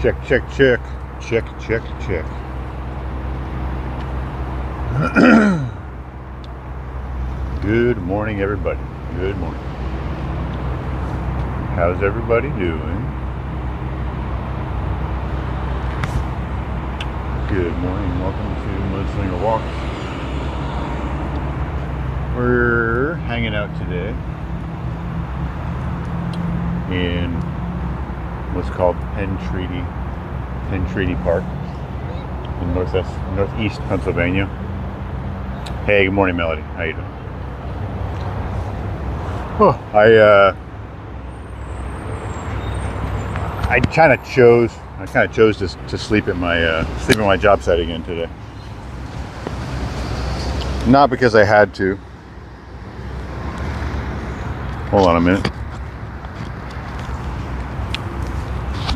Check, check, check. Check, check, check. Good morning, everybody. Good morning. How's everybody doing? Good morning. Welcome to Mudslinger Walks. We're hanging out today in what's called Penn Treaty Park in northeast Pennsylvania. Hey, good morning, Melody. How you doing? Oh, I kind of chose to sleep at my job site again today. Not because I had to. Hold on a minute.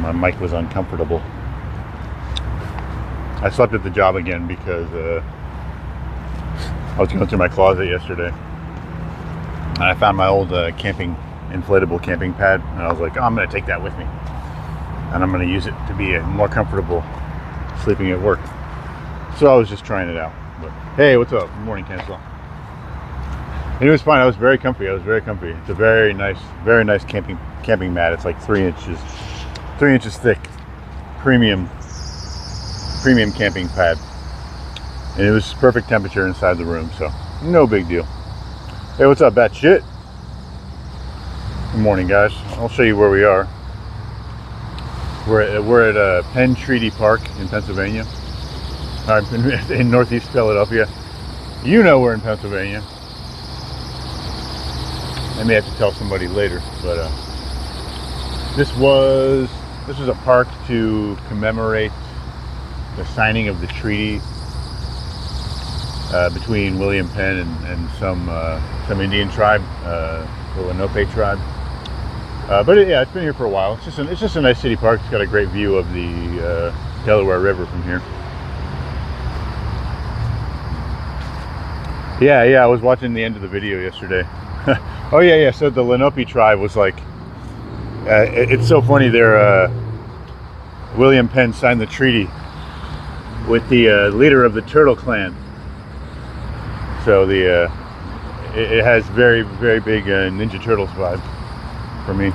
My mic was uncomfortable. I slept at the job again because I was going through my closet yesterday and I found my old inflatable camping pad, and I was like, oh, I'm going to take that with me and I'm going to use it to be more comfortable sleeping at work. So I was just trying it out. But hey, what's up? Good morning, Cancel. And it was fine. I was very comfy. It's a very nice camping mat. It's like 3 inches thick, premium camping pad, and it was perfect temperature inside the room, so no big deal. Hey, what's up, batshit? Good morning, guys. I'll show you where we are. We're at Penn Treaty Park in Pennsylvania, in northeast Philadelphia. You know we're in Pennsylvania. I may have to tell somebody later, but this was a park to commemorate the signing of the treaty between William Penn and some Indian tribe, the Lenape tribe. But it's been here for a while. It's just a nice city park. It's got a great view of the Delaware River from here. Yeah. I was watching the end of the video yesterday. Oh yeah. So the Lenape tribe was like. It's so funny. William Penn signed the treaty with the leader of the Turtle Clan. So it has very, very big Ninja Turtles vibe for me.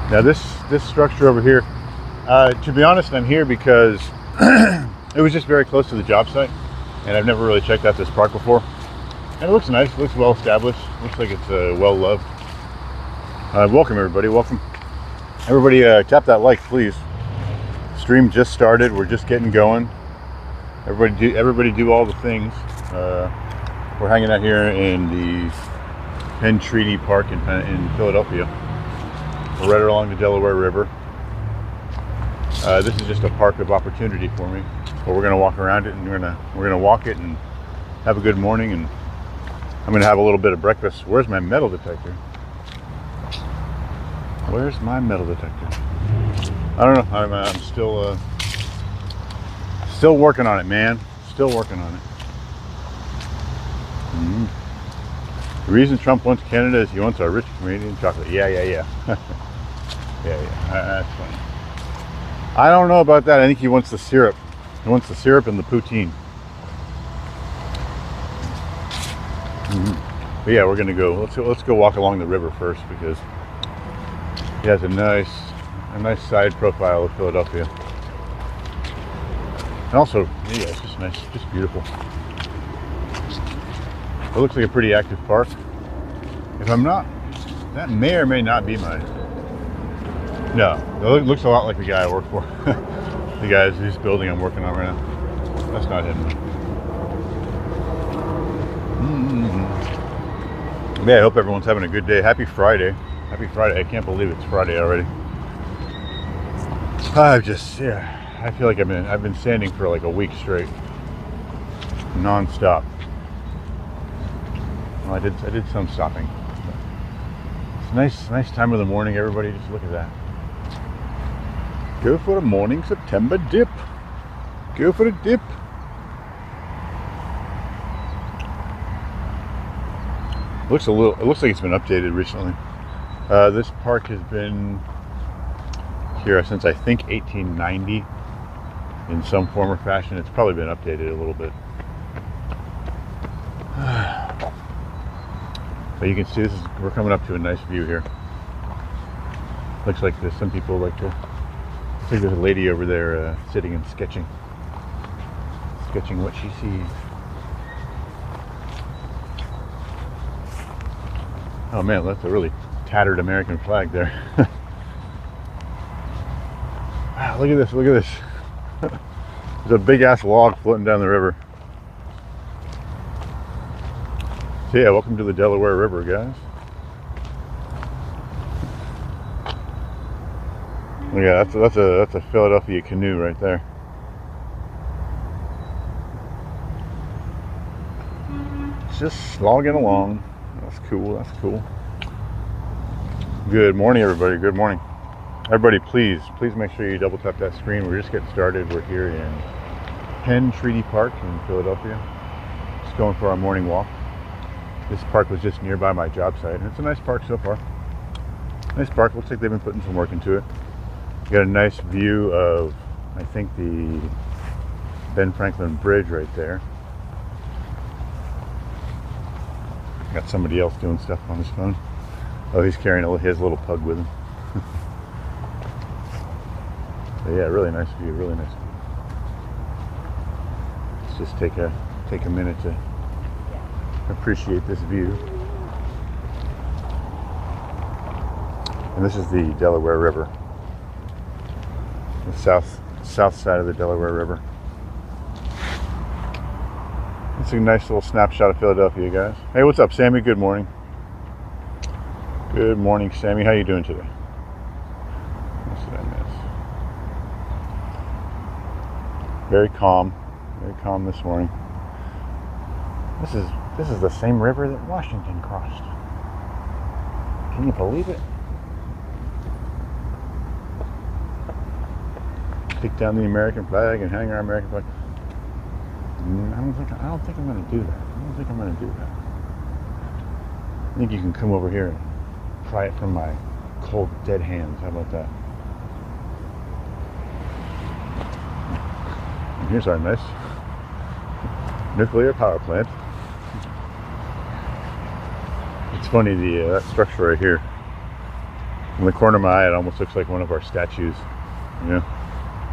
Now this structure over here, to be honest, I'm here because it was just very close to the job site, and I've never really checked out this park before. And it looks nice. It looks well established. Looks like it's well loved. Welcome everybody, welcome. Everybody tap that like, please. Stream just started, we're just getting going. Everybody do all the things. We're hanging out here in the Penn Treaty Park in Philadelphia. We're right along the Delaware River. This is just a park of opportunity for me. But we're gonna walk around it, and we're gonna walk it and have a good morning, and I'm gonna have a little bit of breakfast. Where's my metal detector? Where's my metal detector? I don't know. I'm still working on it, man. Still working on it. The reason Trump wants Canada is he wants our rich Canadian chocolate. Yeah. Yeah. That's funny. I don't know about that. I think he wants the syrup. He wants the syrup and the poutine. But yeah, we're gonna go. Let's go walk along the river first, because it has a nice side profile of Philadelphia. And also, yeah, it's just nice, just beautiful. It looks like a pretty active park. If I'm not, that may or may not be mine. No, it looks a lot like the guy I work for. The guy whose building I'm working on right now. That's not him. Yeah, I hope everyone's having a good day. Happy Friday. Happy Friday. I can't believe it's Friday already. I feel like I've been standing for like a week straight. Non-stop. Well, I did some stopping. It's nice time of the morning, everybody. Just look at that. Go for a morning September dip. Go for a dip. It looks like it's been updated recently. This park has been here since I think 1890 in some form or fashion. It's probably been updated a little bit. But you can see we're coming up to a nice view here. Looks like there's some people like to. I think there's a lady over there sitting and sketching what she sees. Oh man, that's a really tattered American flag there. Wow, look at this, look at this. There's a big ass log floating down the river. So yeah, welcome to the Delaware River, guys. Yeah, that's a Philadelphia canoe right there. It's just slogging along. That's cool. That's cool. Good morning, everybody. Good morning, everybody. Please make sure you double tap that screen. We're just getting started. We're here in Penn Treaty Park in Philadelphia. Just going for our morning walk. This park was just nearby my job site, and it's a nice park so far. Nice park. Looks like they've been putting some work into it. Got a nice view of, I think, the Ben Franklin Bridge right there. Got somebody else doing stuff on his phone. Oh, he's carrying his little pug with him. So yeah, really nice view, really nice view. Let's just take a minute to appreciate this view. And this is the Delaware River. The south side of the Delaware River. It's a nice little snapshot of Philadelphia, guys. Hey, what's up, Sammy? Good morning. Good morning, Sammy. How you doing today? What did I miss? Very calm this morning. This is the same river that Washington crossed. Can you believe it? Take down the American flag and hang our American flag. I don't think I'm going to do that. I think you can come over here and pry it from my cold, dead hands. How about that? And here's our nice nuclear power plant. It's funny, that structure right here. In the corner of my eye, it almost looks like one of our statues. You know,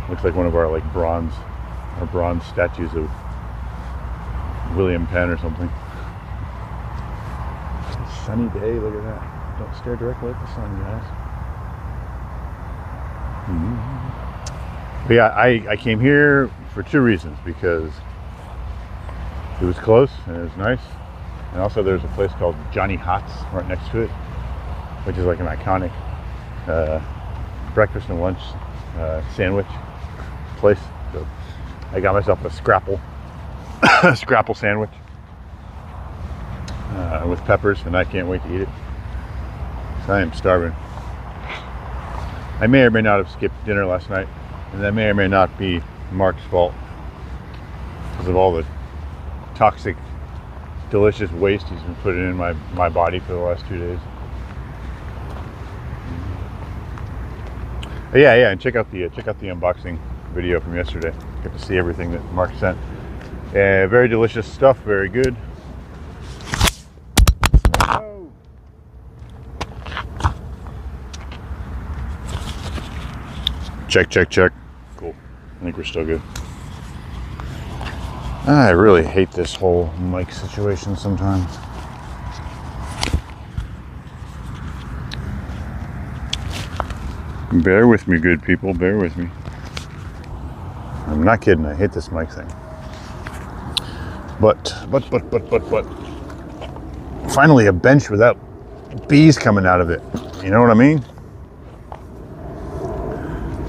looks like one of our bronze statues of William Penn or something. It's a sunny day, look at that. Don't stare directly at the sun, guys. But yeah, I came here for two reasons. Because it was close and it was nice. And also there's a place called Johnny Hot's right next to it, which is like an iconic breakfast and lunch sandwich place. So I got myself a scrapple sandwich with peppers, and I can't wait to eat it. So I am starving. I may or may not have skipped dinner last night, and that may or may not be Mark's fault because of all the toxic, delicious waste he's been putting in my body for the last 2 days. But yeah, and check out the unboxing video from yesterday. Get to see everything that Mark sent. Very delicious stuff, very good. Oh. Check. Cool. I think we're still good. I really hate this whole mic situation sometimes. Bear with me, good people, bear with me. I'm not kidding, I hate this mic thing. But. Finally a bench without bees coming out of it. You know what I mean?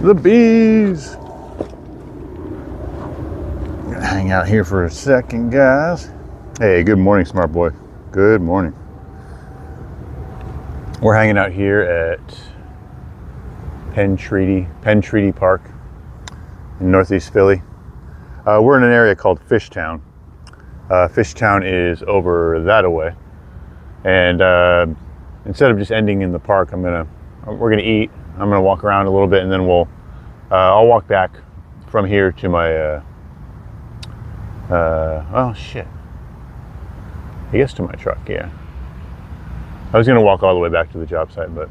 The bees! I'm gonna hang out here for a second, guys. Hey, good morning, smart boy. Good morning. We're hanging out here at Penn Treaty Park in Northeast Philly. We're in an area called Fishtown. Fishtown is over that away. And instead of just ending in the park, we're gonna eat. I'm gonna walk around a little bit, and then I'll walk back from here to my, oh shit. I guess to my truck, yeah. I was gonna walk all the way back to the job site, but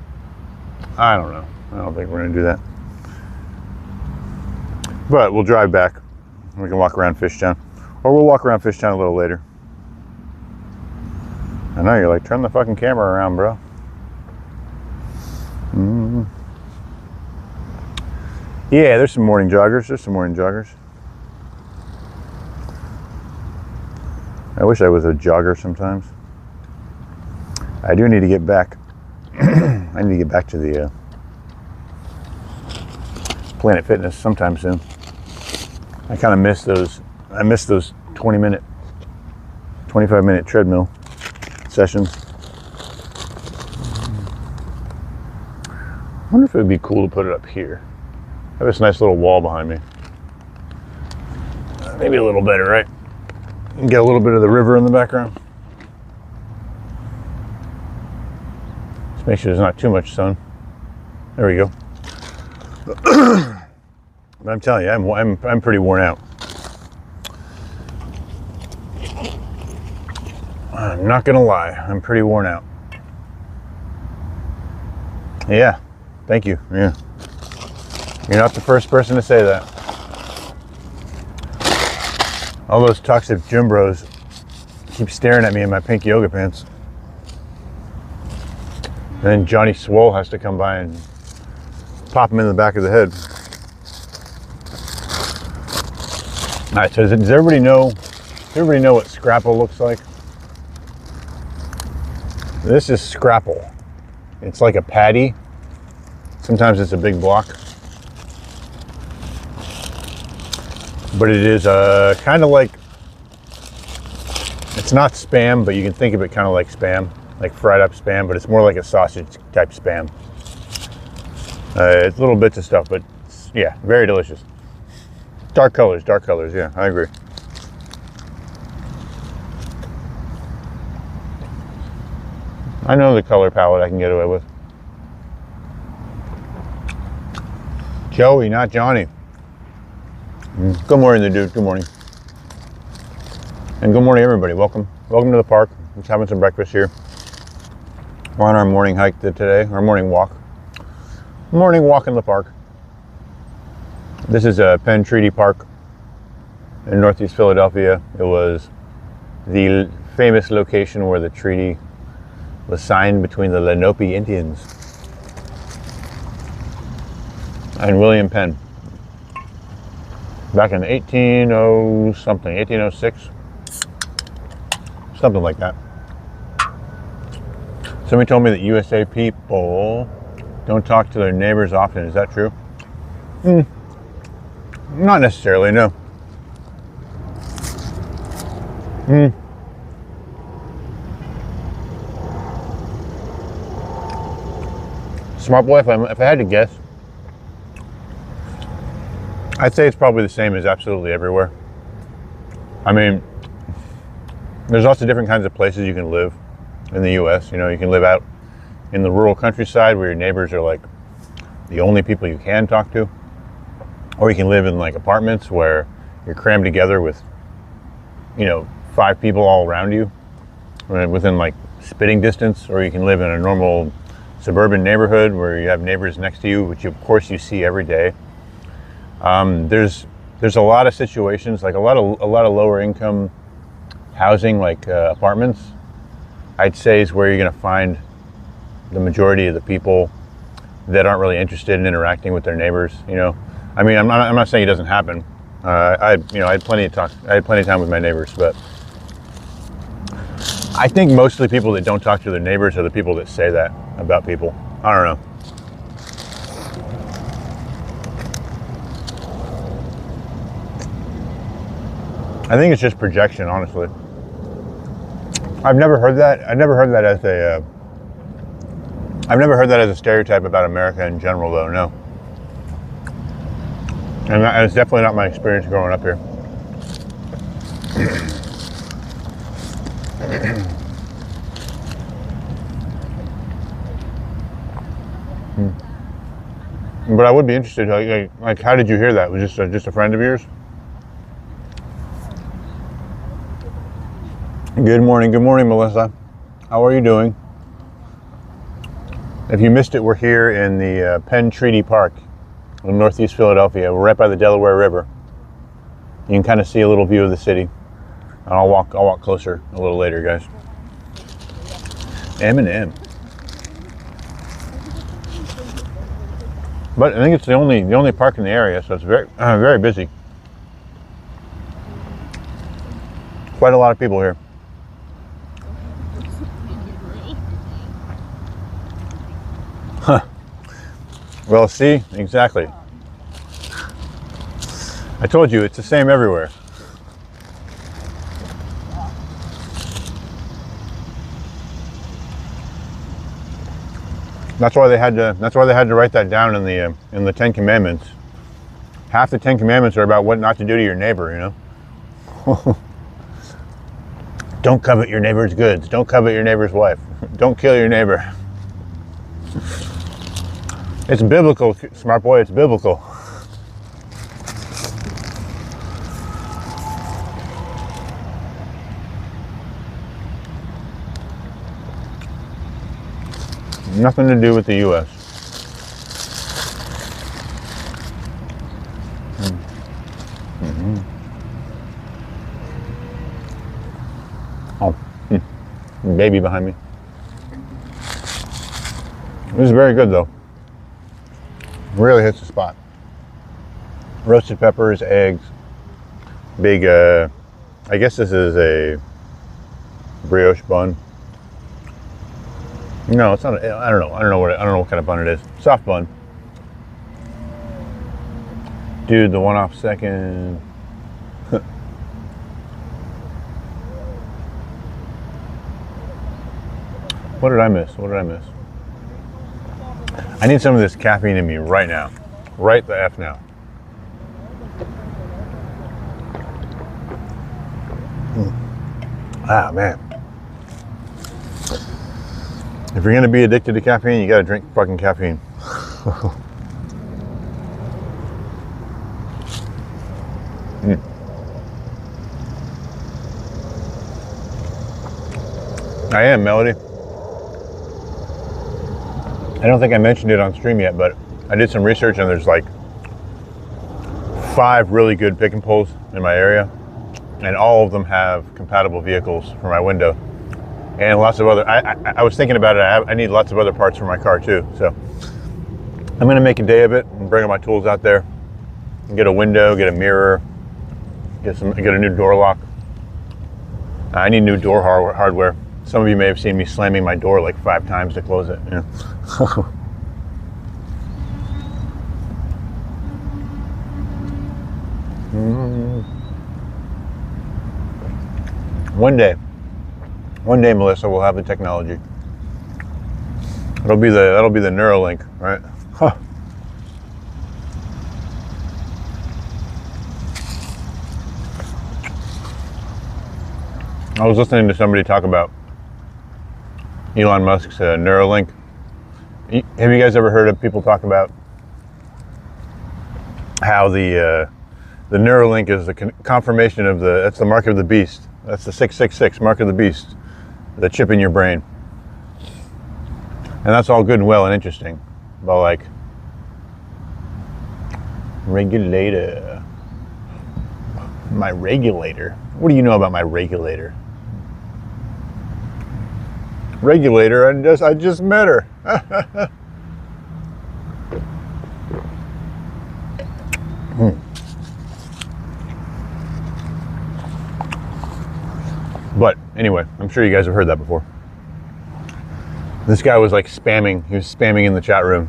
I don't know. I don't think we're gonna do that. But we'll drive back. We can walk around Fishtown. Or we'll walk around Fishtown a little later. I know, you're like, turn the fucking camera around, bro. Yeah, there's some morning joggers. I wish I was a jogger sometimes. I do need to get back. I need to get back to the Planet Fitness sometime soon. I kind of miss those. I miss those 25-minute treadmill sessions. I wonder if it would be cool to put it up here. I have this nice little wall behind me. Maybe a little better, right? And get a little bit of the river in the background. Just make sure there's not too much sun. There we go. But I'm telling you, I'm pretty worn out. I'm not gonna lie, I'm pretty worn out. Yeah, thank you. Yeah, you're not the first person to say that. All those toxic gym bros keep staring at me in my pink yoga pants. And then Johnny Swole has to come by and pop him in the back of the head. All right, so does everybody know what scrapple looks like? This is scrapple. It's like a patty. Sometimes it's a big block. But it is kind of like, it's not Spam, but you can think of it kind of like Spam, like fried up Spam, but it's more like a sausage type Spam. It's little bits of stuff, but yeah, very delicious. Dark colors, yeah, I agree. I know the color palette I can get away with. Joey, not Johnny. Good morning, the dude. Good morning. And good morning, everybody. Welcome to the park. Just having some breakfast here. We're on our morning hike today, our morning walk. Morning walk in the park. This is a Penn Treaty Park in Northeast Philadelphia. It was the famous location where the treaty was signed between the Lenape Indians and William Penn back in 1806, something like that. Somebody told me that USA people don't talk to their neighbors often. Is that true? Not necessarily, no. Smart boy, if I had to guess, I'd say it's probably the same as absolutely everywhere. I mean, there's lots of different kinds of places you can live in the US. You know, you can live out in the rural countryside where your neighbors are like the only people you can talk to. Or you can live in like apartments where you're crammed together with, 5 people all around you within like spitting distance. Or you can live in a normal suburban neighborhood where you have neighbors next to you, which of course you see every day. There's a lot of situations, like a lot of lower income housing, like apartments, I'd say is where you're going to find the majority of the people that aren't really interested in interacting with their neighbors. I mean, I'm not saying it doesn't happen. I had plenty of time with my neighbors, but I think mostly people that don't talk to their neighbors are the people that say that about people. I don't know. I think it's just projection, honestly. I've never heard that as a stereotype about America in general, though. No. And it's definitely not my experience growing up here. But I would be interested, like how did you hear that? Was just a friend of yours? Good morning, Melissa. How are you doing? If you missed it, we're here in the Penn Treaty Park in Northeast Philadelphia. We're right by the Delaware River. You can kind of see a little view of the city. And I'll walk closer a little later, guys. M&M. But I think it's the only park in the area, so it's very busy. Quite a lot of people here. Huh. Well, see, exactly. I told you it's the same everywhere. That's why they had to write that down in the Ten Commandments. Half the Ten Commandments are about what not to do to your neighbor, you know. Don't covet your neighbor's goods. Don't covet your neighbor's wife. Don't kill your neighbor. It's biblical, smart boy, it's biblical. Nothing to do with the U.S. Mm-hmm. Oh, baby behind me. This is very good though. Really hits the spot. Roasted peppers, eggs, big, I guess this is a brioche bun. No, it's not. I don't know what kind of bun it is. Soft bun. Dude, the one off second. What did I miss? I need some of this caffeine in me right now. Right the F now. Ah, man. If you're gonna be addicted to caffeine, you gotta drink fucking caffeine. I am, Melody. I don't think I mentioned it on stream yet, but I did some research and there's like 5 really good pick and pulls in my area, and all of them have compatible vehicles for my window. And lots of other, I was thinking about it, I need lots of other parts for my car too. So I'm gonna make a day of it and bring all my tools out there and get a window, get a mirror, get a new door lock. I need new door hardware. Some of you may have seen me slamming my door like 5 times to close it. Yeah. One day, Melissa, we'll have the technology. That'll be the Neuralink, right? Huh. I was listening to somebody talk about Elon Musk's Neuralink. Have you guys ever heard of people talk about how the Neuralink is the confirmation of that's the mark of the beast. That's the 666 mark of the beast, the chip in your brain. And that's all good and well and interesting, but like, regulator, my regulator. What do you know about my regulator? Regulator, I just met her. But anyway, I'm sure you guys have heard that before. This guy was like spamming. He was spamming in the chat room.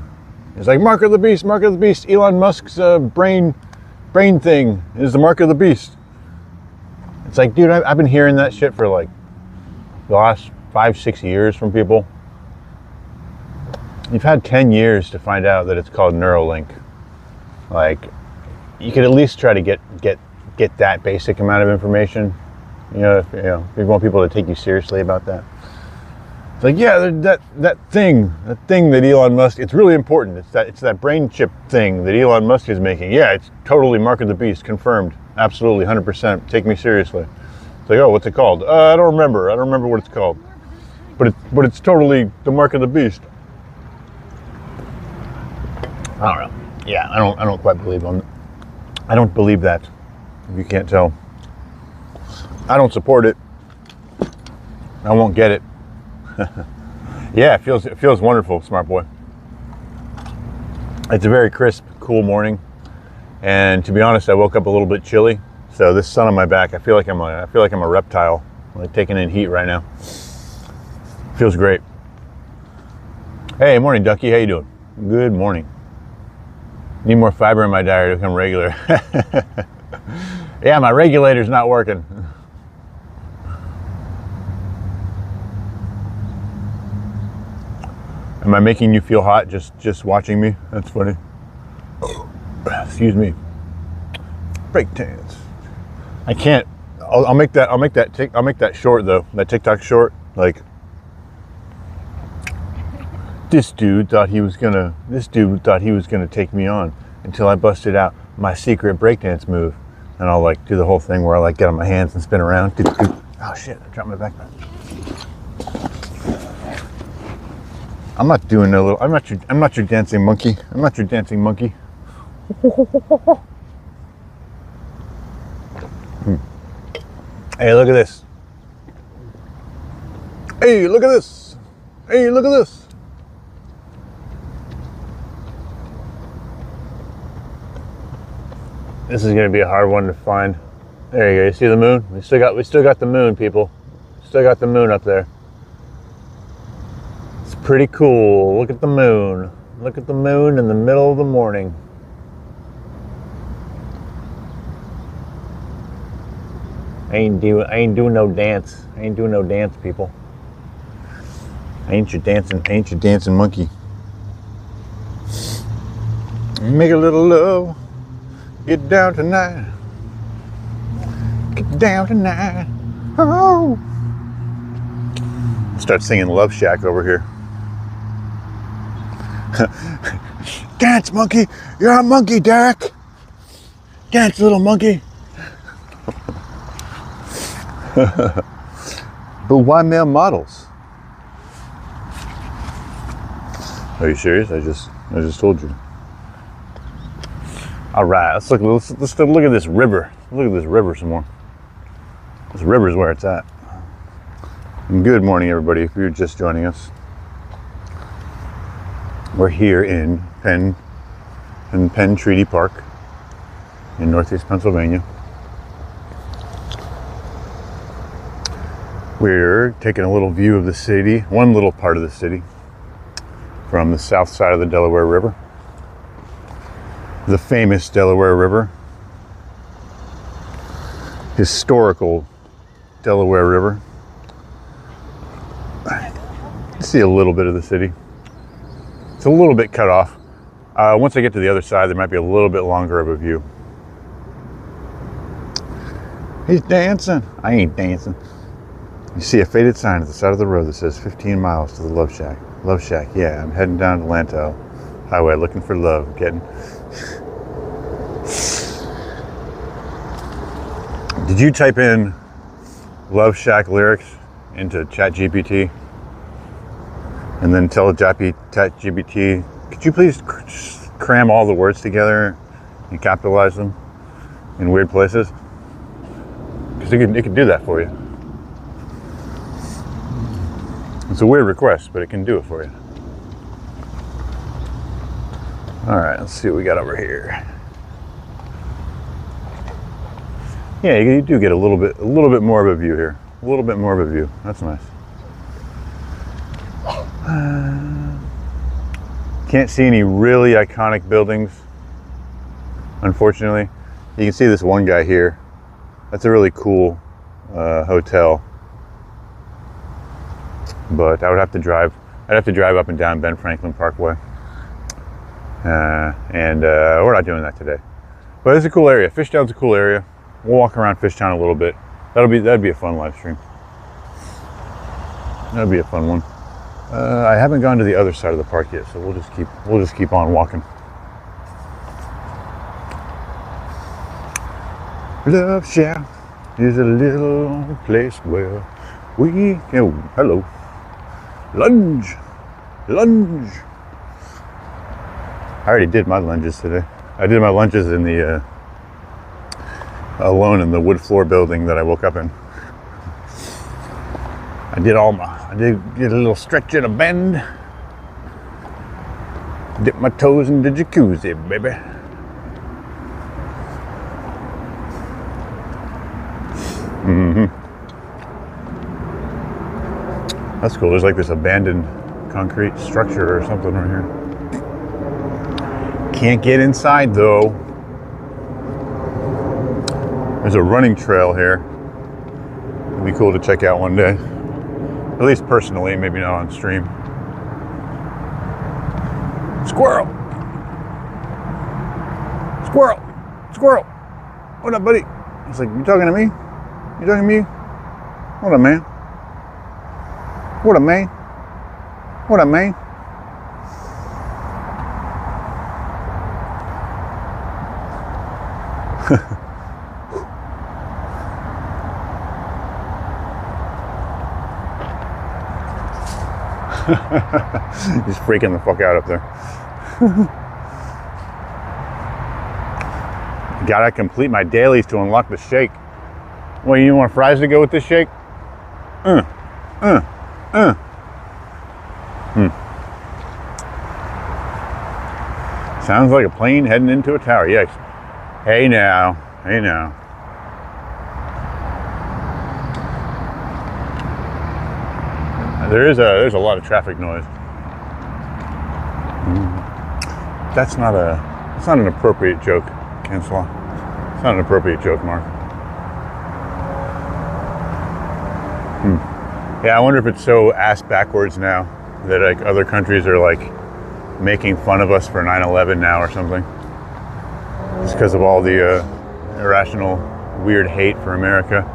He's like, mark of the beast, mark of the beast. Elon Musk's brain thing is the mark of the beast. It's like, dude, I've been hearing that shit for like the last 5-6 years from people. You've had 10 years to find out that it's called Neuralink. Like, you could at least try to get that basic amount of information. If you want people to take you seriously about that. Like, yeah, that thing that Elon Musk, it's really important. It's that brain chip thing that Elon Musk is making. Yeah, it's totally Mark of the Beast, confirmed. Absolutely, 100%. Take me seriously. It's like, oh, what's it called? I don't remember. I don't remember what it's called. But it's totally the Mark of the Beast. I don't know. Yeah, I don't quite believe on. I don't believe that. If you can't tell, I don't support it. I won't get it. Yeah, it feels wonderful, smart boy. It's a very crisp, cool morning, and to be honest, I woke up a little bit chilly. So this sun on my back, I feel like I'm a reptile, like taking in heat right now. Feels great. Hey, morning, Ducky. How you doing? Good morning. Need more fiber in my diet to become regular. Yeah, my regulator's not working. Am I making you feel hot just watching me? That's funny. Excuse me. Break dance. I can't. I'll make that short though. That TikTok short. Like, this dude thought he was gonna take me on until I busted out my secret breakdance move, and I'll like do the whole thing where I like get on my hands and spin around. Oh shit! I dropped my backpack. I'm not doing no little. I'm not your dancing monkey. I'm not your dancing monkey. Hey, look at this. Hey, look at this. Hey, look at this. This is gonna be a hard one to find. There you go. You see the moon? We still got the moon, people. Still got the moon up there. It's pretty cool. Look at the moon. Look at the moon in the middle of the morning. I ain't doing no dance. I ain't doing no dance, people. I ain't your dancing monkey. Make a little love. Get down tonight. Get down tonight. Oh. Start singing Love Shack over here. Dance, monkey. You're a monkey, Derek. Dance, little monkey. But why male models? Are you serious? I just told you. All right, let's look at this river. Look at this river some more. This river's where it's at. And good morning, everybody. If you're just joining us, we're here in Penn Treaty Park in Northeast Pennsylvania. We're taking a little view of the city, one little part of the city, from the south side of the Delaware River, the famous Delaware River, historical Delaware River. See a little bit of the city. It's a little bit cut off. Once I get to the other side, there might be a little bit longer of a view. He's dancing. I ain't dancing. You see a faded sign at the side of the road that says 15 miles to the Love Shack. Love Shack, yeah, I'm heading down to Lantow Highway looking for love. Did you type in Love Shack lyrics into ChatGPT and then tell ChatGPT, could you please cram all the words together and capitalize them in weird places? Because it could do that for you. It's a weird request, but it can do it for you. All right, let's see what we got over here. Yeah, you do get a little bit more of a view here. A little bit more of a view. That's nice. Can't see any really iconic buildings, unfortunately. You can see this one guy here. That's a really cool hotel. But I'd have to drive up and down Ben Franklin Parkway. And we're not doing that today. But it's a cool area. Fishtown's a cool area. We'll walk around Fishtown a little bit. That'd be a fun live stream. That'd be a fun one. I haven't gone to the other side of the park yet, so we'll just keep on walking. Love Shack is a little place where we can, hello, lunge. I already did my lunges today. I did my lunges in the, alone in the wood floor building that I woke up in. I did get a little stretch and a bend. Dip my toes in the jacuzzi, baby. That's cool. There's like this abandoned concrete structure or something right here. Can't get inside though. There's a running trail here. It'd be cool to check out one day. At least personally, maybe not on stream. Squirrel! Squirrel! Squirrel! What up, buddy? I was like, you talking to me? You talking to me? What up, man? What up, man? What up, man? He's freaking the fuck out up there. Gotta complete my dailies to unlock the shake. Well, you want fries to go with this shake? Sounds like a plane heading into a tower. Yes. Hey now. Hey now. There's a lot of traffic noise. That's not an appropriate joke, Kenslaw. It's not an appropriate joke, Mark. Yeah, I wonder if it's so ass backwards now that like other countries are like making fun of us for 9/11 now or something. Just because of all the irrational, weird hate for America.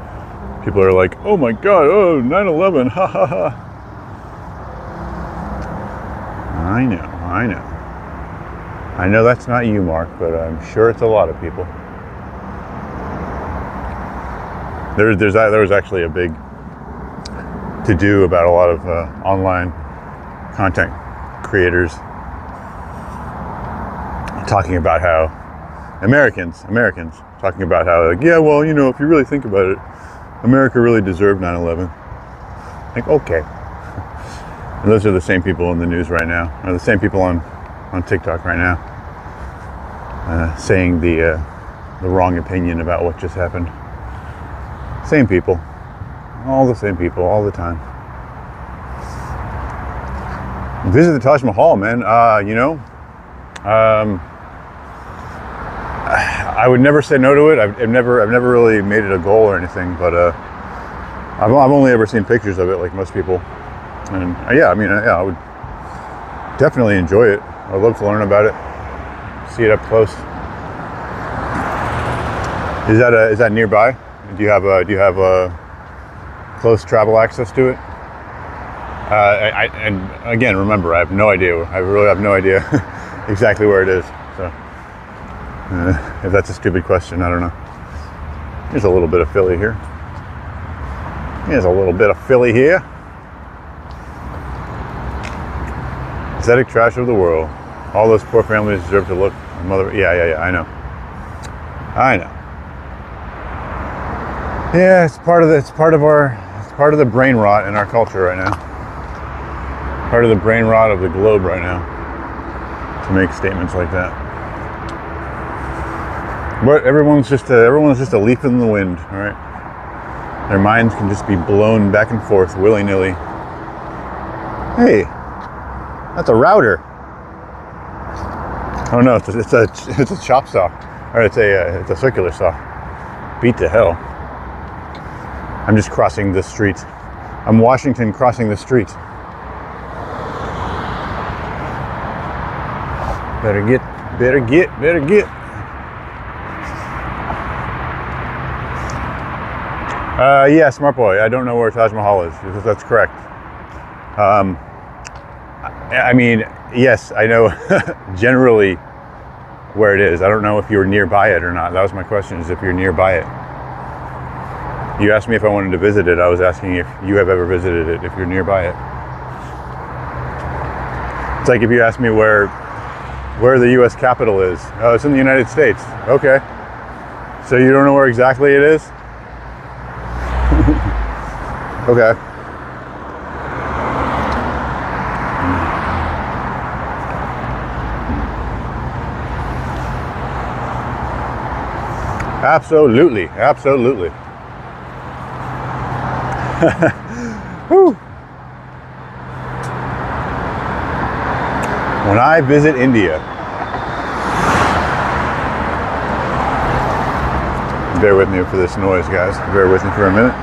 People are like, oh my God, oh, 9/11, ha ha ha. I know. I know that's not you, Mark, but I'm sure it's a lot of people. There was actually a big to-do about a lot of online content creators talking about how Americans talking about how, like, yeah, well, you know, if you really think about it, America really deserved 9/11. Like, okay. And those are the same people in the news right now, or the same people on TikTok right now, saying the wrong opinion about what just happened. Same people, all the same people, all the time. Visit the Taj Mahal, man. I would never say no to it. I've never really made it a goal or anything, but I've only ever seen pictures of it, like most people. And I would definitely enjoy it. I'd love to learn about it, see it up close. Is that nearby? Do you have close travel access to it? And again, remember, I have no idea. I really have no idea exactly where it is. So if that's a stupid question, I don't know. There's a little bit of Philly here. Pathetic trash of the world. All those poor families deserve to look. Mother, yeah. I know. Yeah, it's part of the brain rot in our culture right now. Part of the brain rot of the globe right now to make statements like that. But everyone's just a leaf in the wind, all right? Their minds can just be blown back and forth willy-nilly. Hey, that's a router. Oh no, it's a chop saw, or it's a circular saw. Beat to hell. I'm just crossing the street. I'm Washington crossing the street. Better get. Yeah, smart boy. I don't know where Taj Mahal is. That's correct. I mean, yes, I know generally where it is. I don't know if you're nearby it or not. That was my question, is if you're nearby it. You asked me if I wanted to visit it. I was asking if you have ever visited it, if you're nearby it. It's like if you asked me where the U.S. Capitol is. Oh, it's in the United States. Okay. So you don't know where exactly it is? Okay. Absolutely, absolutely. Whew. When I visit India, bear with me for this noise, guys. Bear with me for a minute.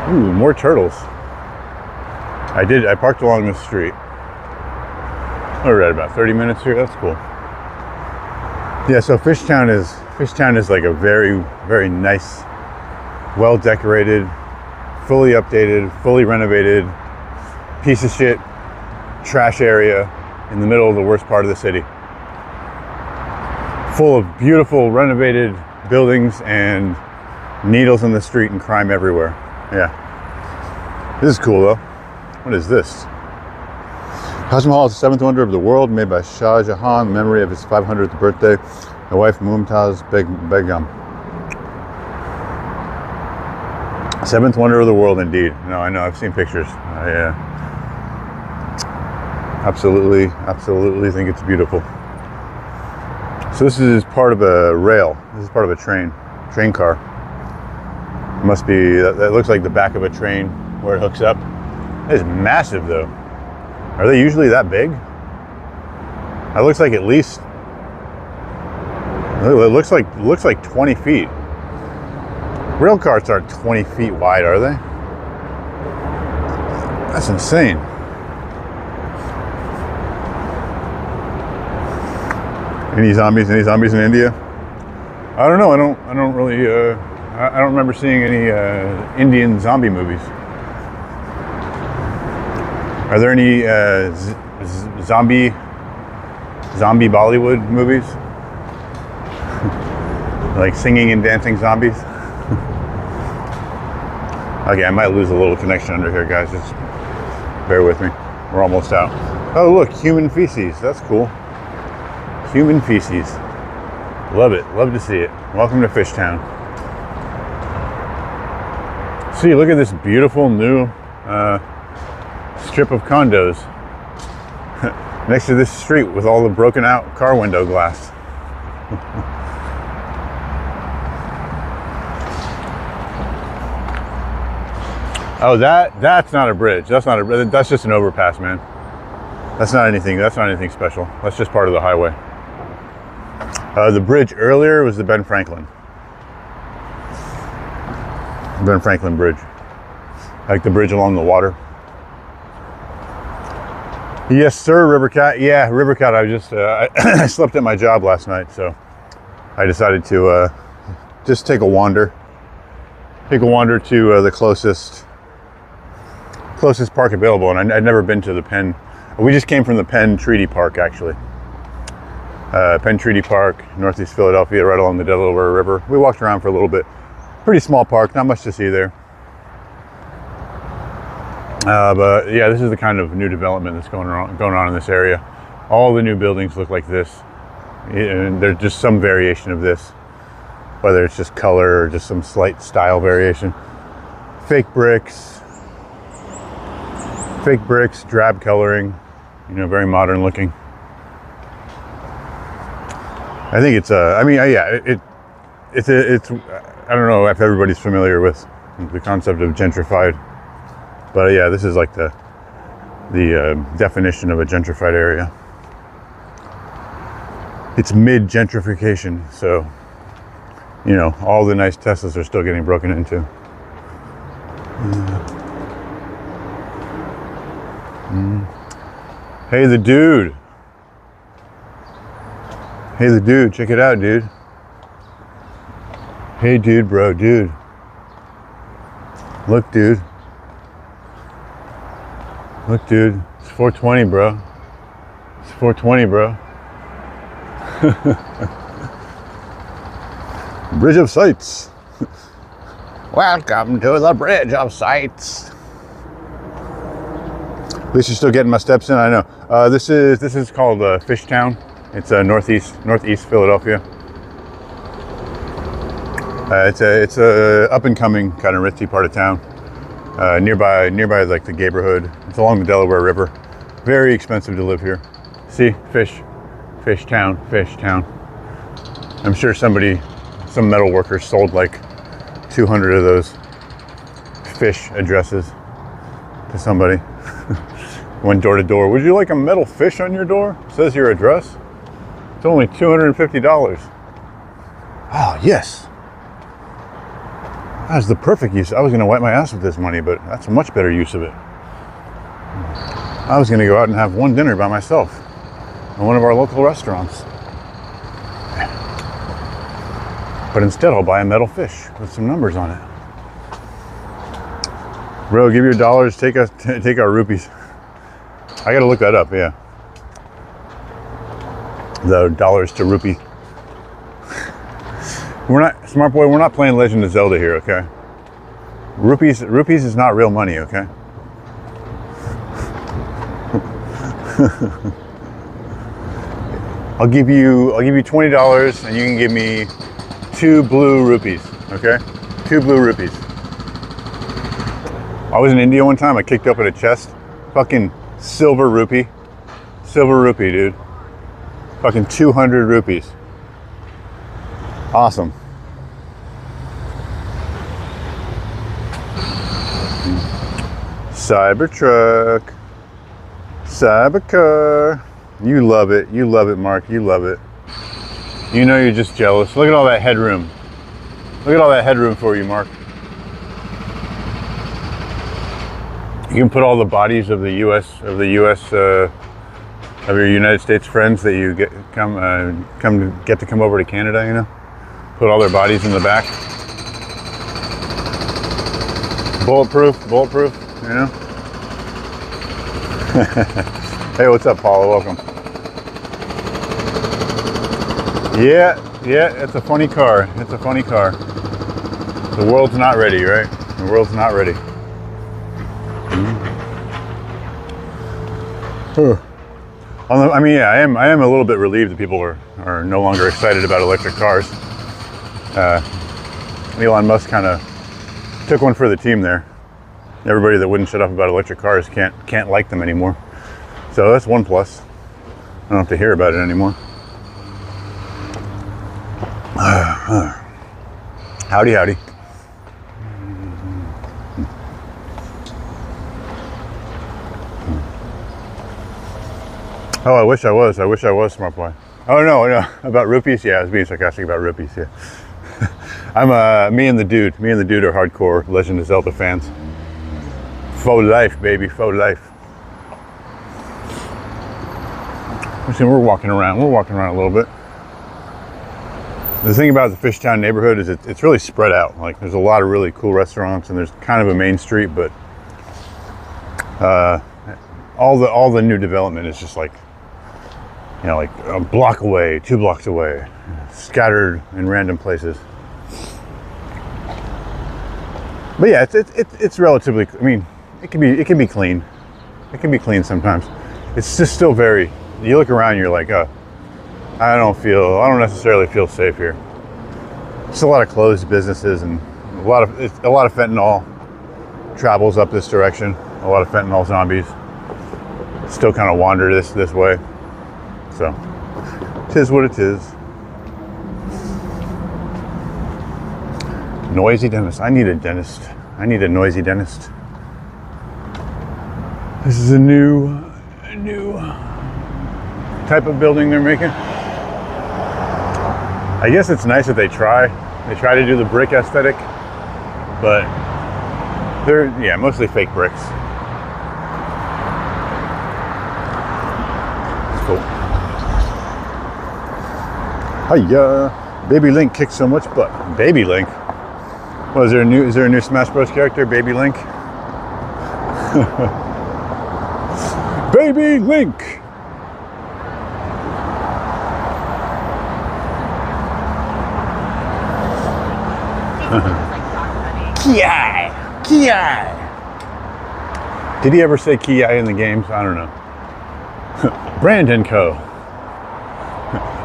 Ooh, more turtles. I parked along this street. We're at about 30 minutes here. That's cool. Yeah, so Fishtown is like a very, very nice, well decorated, fully updated, fully renovated piece of shit trash area in the middle of the worst part of the city. Full of beautiful renovated buildings and needles in the street and crime everywhere. Yeah. This is cool though. What is this? Taj Mahal is the seventh wonder of the world, made by Shah Jahan in memory of his 500th birthday. My wife Mumtaz Begum. Seventh wonder of the world indeed. No, I know, I've seen pictures. Yeah. Absolutely think it's beautiful. So this is part of a rail. This is part of a train car. It must be, that looks like the back of a train where it hooks up. It's massive though. Are they usually that big? It looks like at least, it looks like 20 feet. Rail cars aren't 20 feet wide, are they? That's insane. Any zombies in India? I don't know. I don't really. I don't remember seeing any Indian zombie movies. Are there any zombie Bollywood movies? Like singing and dancing zombies? Okay, I might lose a little connection under here, guys. Just bear with me. We're almost out. Oh, look, human feces. That's cool. Human feces. Love it. Love to see it. Welcome to Fishtown. See, look at this beautiful new strip of condos next to this street with all the broken out car window glass. Oh, that's not a bridge. That's not a bridge. That's just an overpass, man. That's not anything special. That's just part of the highway. The bridge earlier was the Ben Franklin Bridge. Like the bridge along the water. Yes, sir, Rivercat. Yeah, Rivercat. I slept at my job last night, so I decided to just take a wander. Take a wander to the closest park available, and I'd never been to the Penn. We just came from the Penn Treaty Park, actually. Penn Treaty Park, Northeast Philadelphia, right along the Delaware River. We walked around for a little bit. Pretty small park, not much to see there. But yeah, this is the kind of new development that's going on in this area. All the new buildings look like this, and there's just some variation of this, whether it's just color or just some slight style variation. Fake bricks, drab coloring, very modern looking. I think it's it's I don't know if everybody's familiar with the concept of gentrified, but yeah, this is like the definition of a gentrified area. It's mid gentrification, so all the nice Teslas are still getting broken into. Hey, the dude. Hey, the dude. Check it out, dude. Hey, dude, bro, dude. Look, dude. Look, dude. It's 420, bro. It's 420, bro. Bridge of Sights. Welcome to the Bridge of Sights. At least you're still getting my steps in. I know. This is called Fishtown. It's northeast Philadelphia. It's a up and coming kind of ritzy part of town. Nearby like the neighborhood. It's along the Delaware River. Very expensive to live here. See, Fishtown. I'm sure some metal workers sold like 200 of those fish addresses to somebody. Went door to door. Would you like a metal fish on your door? Says your address. It's only $250. Oh, yes. That was the perfect use. I was going to wipe my ass with this money, but that's a much better use of it. I was going to go out and have one dinner by myself in one of our local restaurants. But instead, I'll buy a metal fish with some numbers on it. Bro, give your dollars, take our rupees. I got to look that up, yeah. The dollars to rupee. We're not, smart boy, we're not playing Legend of Zelda here, okay? Rupees is not real money, okay? I'll give you $20 and you can give me 2 blue rupees, okay? 2 blue rupees. I was in India one time, I kicked open a chest. Fucking silver rupee, dude. Fucking 200 rupees. Awesome. Cybertruck. Cybercar. You love it, Mark, you love it. You know you're just jealous. Look at all that headroom. Look at all that headroom for you, Mark. You can put all the bodies of the U.S. of your United States friends that you come to come over to Canada. You know, put all their bodies in the back. Bulletproof. You know. Hey, what's up, Paula? Welcome. Yeah, it's a funny car. The world's not ready, right? The world's not ready. I mean, yeah, I am a little bit relieved that people are no longer excited about electric cars. Elon Musk kind of took one for the team there. Everybody that wouldn't shut up about electric cars can't like them anymore. So that's one plus. I don't have to hear about it anymore. Howdy. Oh, I wish I was smart boy. Oh no, about rupees. Yeah, I was being sarcastic about rupees. Yeah, I'm me and the dude are hardcore Legend of Zelda fans. Faux life, baby, faux life. We're walking around a little bit. The thing about the Fishtown neighborhood is it's really spread out. Like there's a lot of really cool restaurants and there's kind of a main street, but all the new development is just like, you know, like a block away, 2 blocks away, scattered in random places. But yeah, it's relatively. I mean, it can be clean. It can be clean sometimes. It's just still very. You look around, you're like, oh, I don't necessarily feel safe here. Just a lot of closed businesses and a lot of fentanyl travels up this direction. A lot of fentanyl zombies still kind of wander this way. So, 'tis what it is. Noisy dentist. I need a dentist. I need a noisy dentist. This is a new type of building they're making. I guess it's nice that they try to do the brick aesthetic, but they're mostly fake bricks. Cool. Hiya. Baby Link kicks so much butt. Baby Link? Well, is there a new Smash Bros character, Baby Link? Baby Link! Ki-ai! Ki-ai! Did he ever say Ki-ai in the games? I don't know. Brandon Co.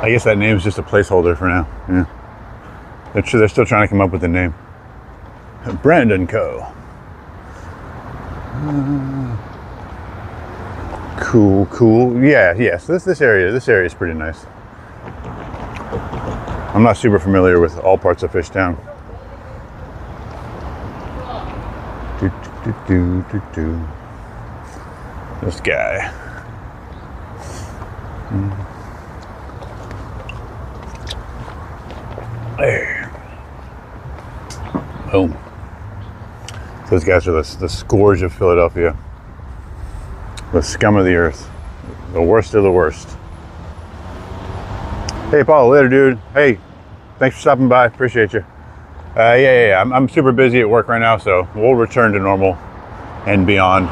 I guess that name's just a placeholder for now. Yeah. They're still trying to come up with a name. Brandon Co. Cool. Yeah, yes. This area is pretty nice. I'm not super familiar with all parts of Fishtown. This guy. There. Boom. Those guys are the scourge of Philadelphia. The scum of the earth. The worst of the worst. Hey, Paul, later, dude. Hey, thanks for stopping by. Appreciate you. Yeah. I'm super busy at work right now, so we'll return to normal and beyond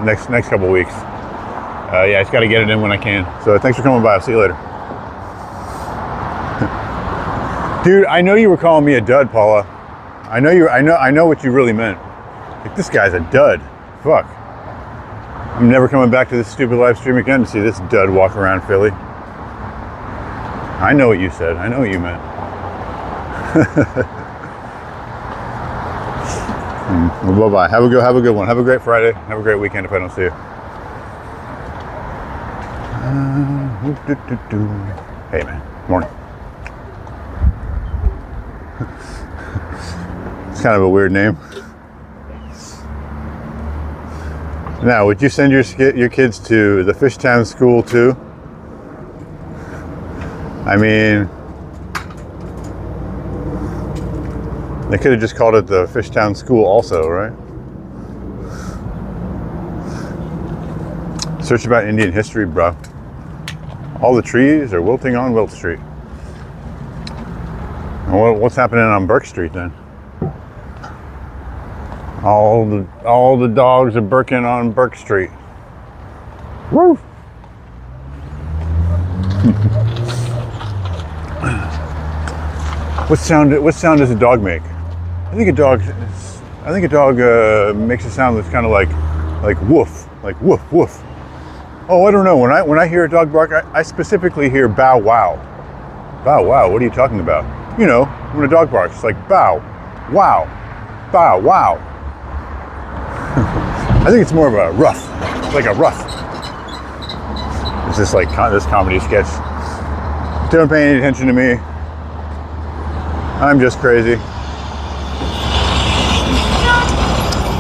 next couple weeks. Yeah, I just got to get it in when I can. So thanks for coming by. I'll see you later. Dude, I know you were calling me a dud, Paula. I know what you really meant. Like, this guy's a dud. Fuck. I'm never coming back to this stupid live stream again to see this dud walk around Philly. I know what you said. I know what you meant. Bye-bye. Have a good one. Have a great Friday. Have a great weekend if I don't see you. Hey, man. Morning. It's kind of a weird name. Now, would you send your kids to the Fishtown school too? I mean, they could have just called it the Fishtown school also, right? Search about Indian history, bro. All the trees are wilting on Wilt Street. What's happening on Burke Street then? All the dogs are barking on Burke Street. Woo! What sound does a dog make? I think a dog makes a sound that's kind of like woof, like woof woof. Oh, I don't know. When I hear a dog bark, I specifically hear bow wow. Bow wow. What are you talking about? You know, when a dog barks, it's like bow, wow, bow wow. I think it's more of a ruff, like a ruff. It's just like this comedy sketch. Don't pay any attention to me. I'm just crazy.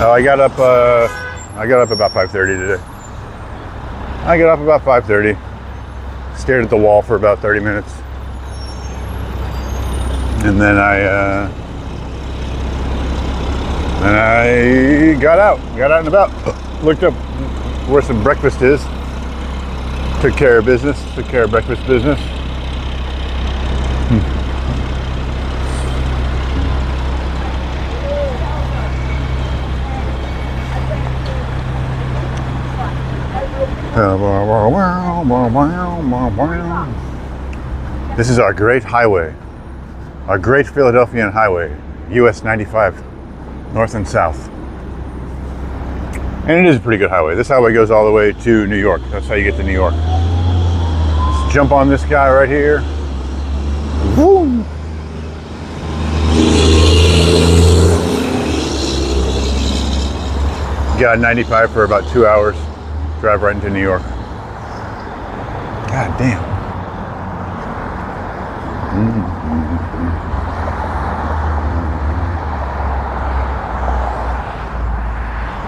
I got up about 5:30 today. I got up about 5:30. Stared at the wall for about 30 minutes. And then I got out and about, looked up where some breakfast is, took care of breakfast business. This is our great highway, our great Philadelphian highway, US 95, north and south. And it is a pretty good highway. This highway goes all the way to New York. That's how you get to New York. Let's jump on this guy right here. Woo! Got 95 for about 2 hours. Drive right into New York. God damn.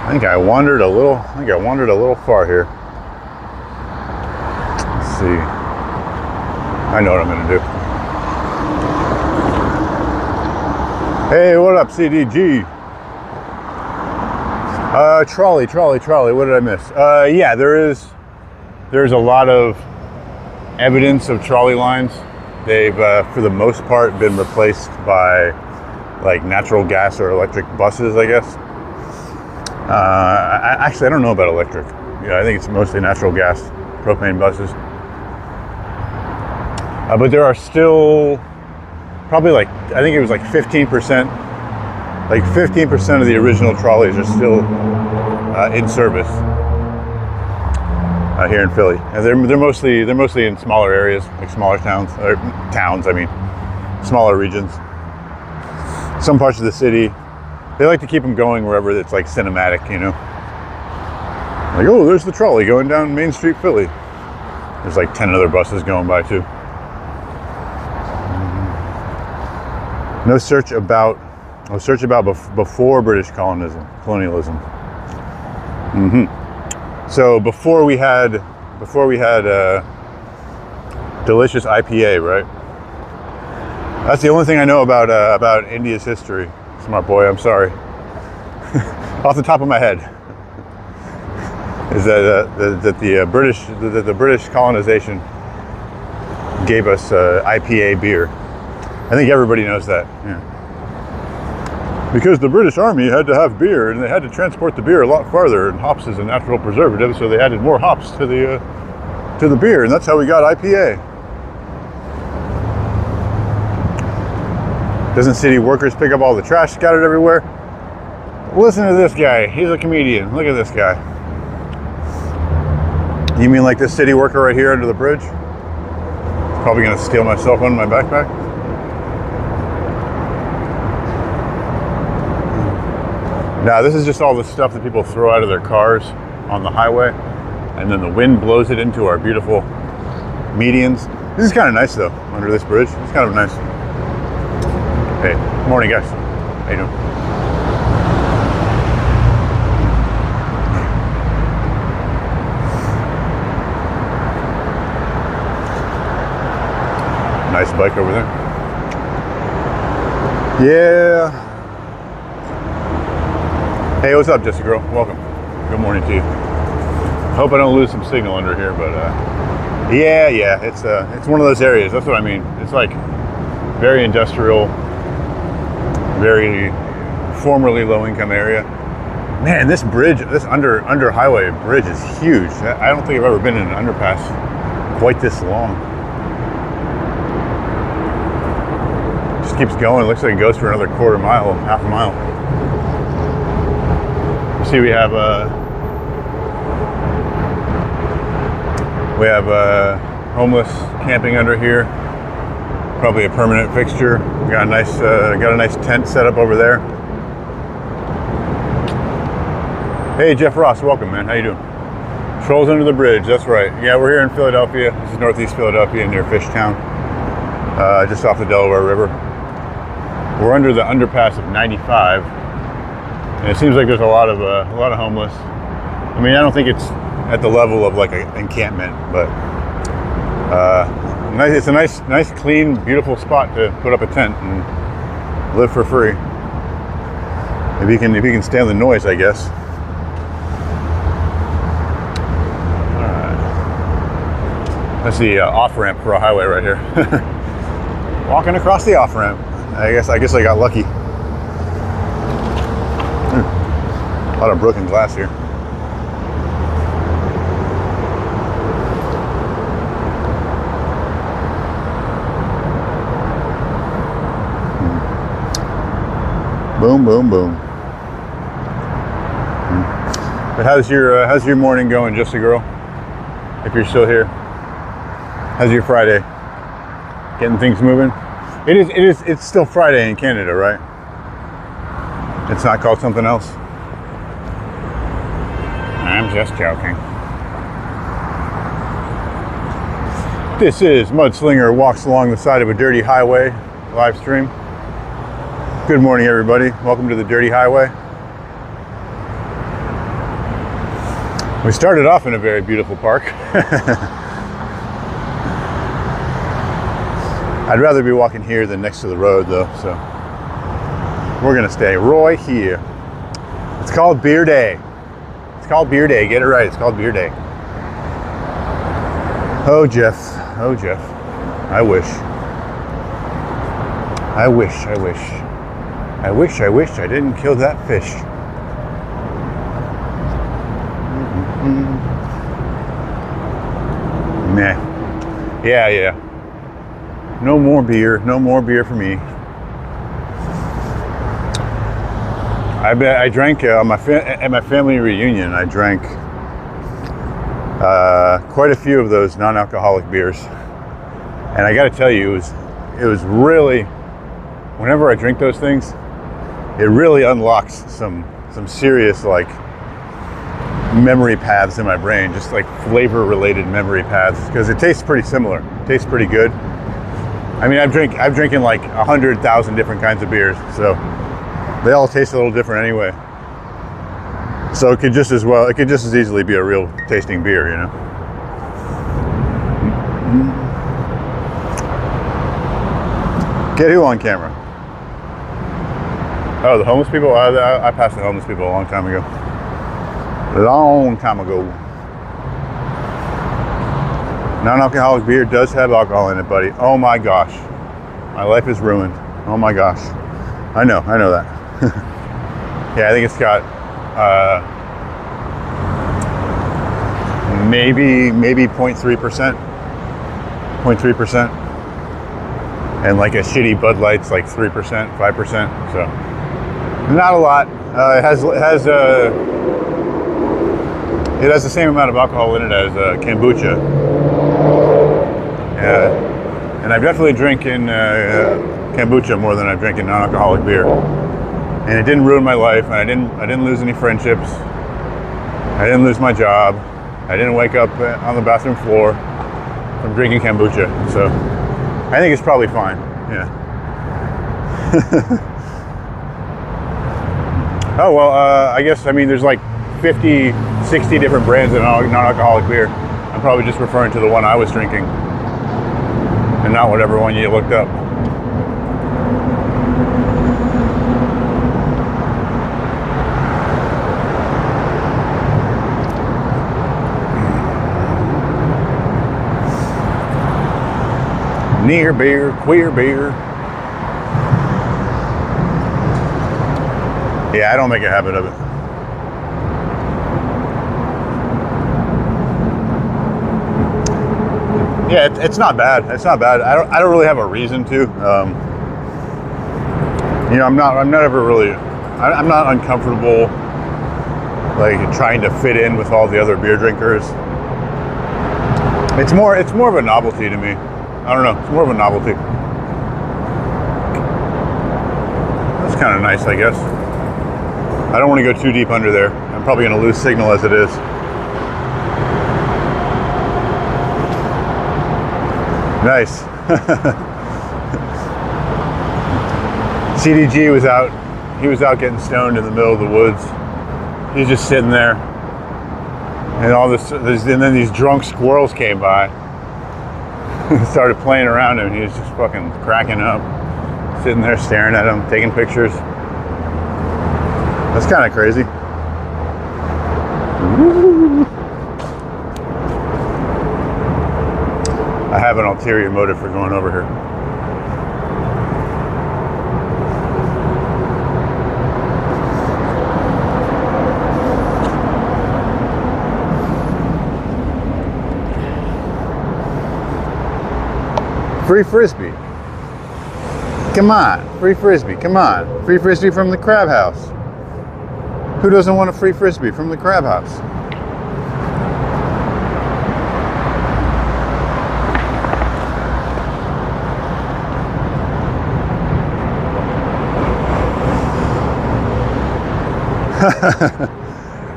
I think I wandered a little far here. Let's see. I know what I'm gonna do. Hey, what up, CDG? Trolley. What did I miss? Yeah, there's there's a lot of evidence of trolley lines. They've, for the most part, been replaced by like natural gas or electric buses, I guess. Actually, I don't know about electric. Yeah, I think it's mostly natural gas, propane buses. But there are still probably like, I think it was like 15%. Like 15% of the original trolleys are still in service here in Philly. And they're mostly in smaller areas, like smaller towns, or towns. I mean, smaller regions. Some parts of the city, they like to keep them going wherever it's like cinematic, you know. Like, oh, there's the trolley going down Main Street, Philly. There's like 10 other buses going by too. No search about before British colonialism. So before we had delicious IPA, right? That's the only thing I know about India's history. Smart boy, I'm sorry. Off the top of my head, is that the British colonization gave us IPA beer. I think everybody knows that. Yeah. Because the British Army had to have beer, and they had to transport the beer a lot farther, and hops is a natural preservative, so they added more hops to the beer, and that's how we got IPA. Doesn't city workers pick up all the trash scattered everywhere? Listen to this guy. He's a comedian. Look at this guy. You mean like this city worker right here under the bridge? He's probably going to steal my cell phone and my backpack. Now, this is just all the stuff that people throw out of their cars on the highway, and then the wind blows it into our beautiful medians. This is kind of nice, though, under this bridge. It's kind of nice. Hey, morning, guys. How you doing? Nice bike over there. Yeah. Hey, what's up, Jessica girl? Welcome. Good morning to you. Hope I don't lose some signal under here, but yeah, it's one of those areas. That's what I mean. It's like very industrial, very formerly low-income area. Man, this bridge, this under highway bridge is huge. I don't think I've ever been in an underpass quite this long. Just keeps going. It looks like it goes for another quarter mile, half a mile. See, we have homeless camping under here. Probably a permanent fixture. We got a nice tent set up over there. Hey, Jeff Ross, welcome, man. How you doing? Trolls under the bridge. That's right. Yeah, we're here in Philadelphia. This is Northeast Philadelphia near Fishtown, just off the Delaware River. We're under the underpass of 95. And it seems like there's a lot of homeless. I mean, I don't think it's at the level of like an encampment, but it's a nice, clean, beautiful spot to put up a tent and live for free. If you can stand the noise, I guess. All right. That's the off ramp for a highway right here. Walking across the off ramp. I guess I got lucky. A lot of broken glass here. Boom, boom, boom. But how's your morning going, Just a Girl? If you're still here, how's your Friday? Getting things moving? It's still Friday in Canada, right? It's not called something else. I'm just joking. This is Mudslinger walks along the side of a dirty highway live stream. Good morning, everybody. Welcome to the Dirty Highway. We started off in a very beautiful park. I'd rather be walking here than next to the road, though, so we're gonna stay right here. It's called Beer Day. It's called Beer Day. Get it right. It's called Beer Day. Oh, Jeff. Oh, Jeff. I wish. I wish. I wish. I wish. I wish I didn't kill that fish. Nah. Yeah, yeah. No more beer. No more beer for me. I drank at my family reunion. I drank quite a few of those non-alcoholic beers, and I got to tell you, it was really, whenever I drink those things, it really unlocks some serious like memory paths in my brain, just like flavor-related memory paths, because it tastes pretty similar. It tastes pretty good. I mean, I've drinking like 100,000 different kinds of beers, so they all taste a little different anyway. So it could just as easily be a real tasting beer, you know? Get who on camera? Oh, the homeless people? I passed the homeless people a long time ago. Long time ago. Non-alcoholic beer does have alcohol in it, buddy. Oh my gosh. My life is ruined. Oh my gosh. I know that. Yeah, I think it's got maybe 0.3%. 0.3%. And like a shitty Bud Light's like 3%, 5%. So not a lot. It has the same amount of alcohol in it as kombucha. And I've definitely drinking kombucha more than I've drinking non-alcoholic beer. And it didn't ruin my life, and I didn't lose any friendships. I didn't lose my job. I didn't wake up on the bathroom floor from drinking kombucha. So I think it's probably fine. Yeah. Oh, well, I guess, I mean, there's like 50, 60 different brands of non-alcoholic beer. I'm probably just referring to the one I was drinking and not whatever one you looked up. Near beer, queer beer. Yeah, I don't make a habit of it. Yeah, it's not bad. It's not bad. I don't really have a reason to. You know, I'm not uncomfortable like trying to fit in with all the other beer drinkers. It's more of a novelty to me. I don't know. It's more of a novelty. That's kind of nice, I guess. I don't want to go too deep under there. I'm probably going to lose signal as it is. Nice. CDG was out. He was out getting stoned in the middle of the woods. He's just sitting there, and and then these drunk squirrels came by. Started playing around him. He was just fucking cracking up, sitting there staring at him, taking pictures. That's kind of crazy. I have an ulterior motive for going over here. Free Frisbee. Come on. Free Frisbee. Come on. Free Frisbee from the Crab House. Who doesn't want a free Frisbee from the Crab House?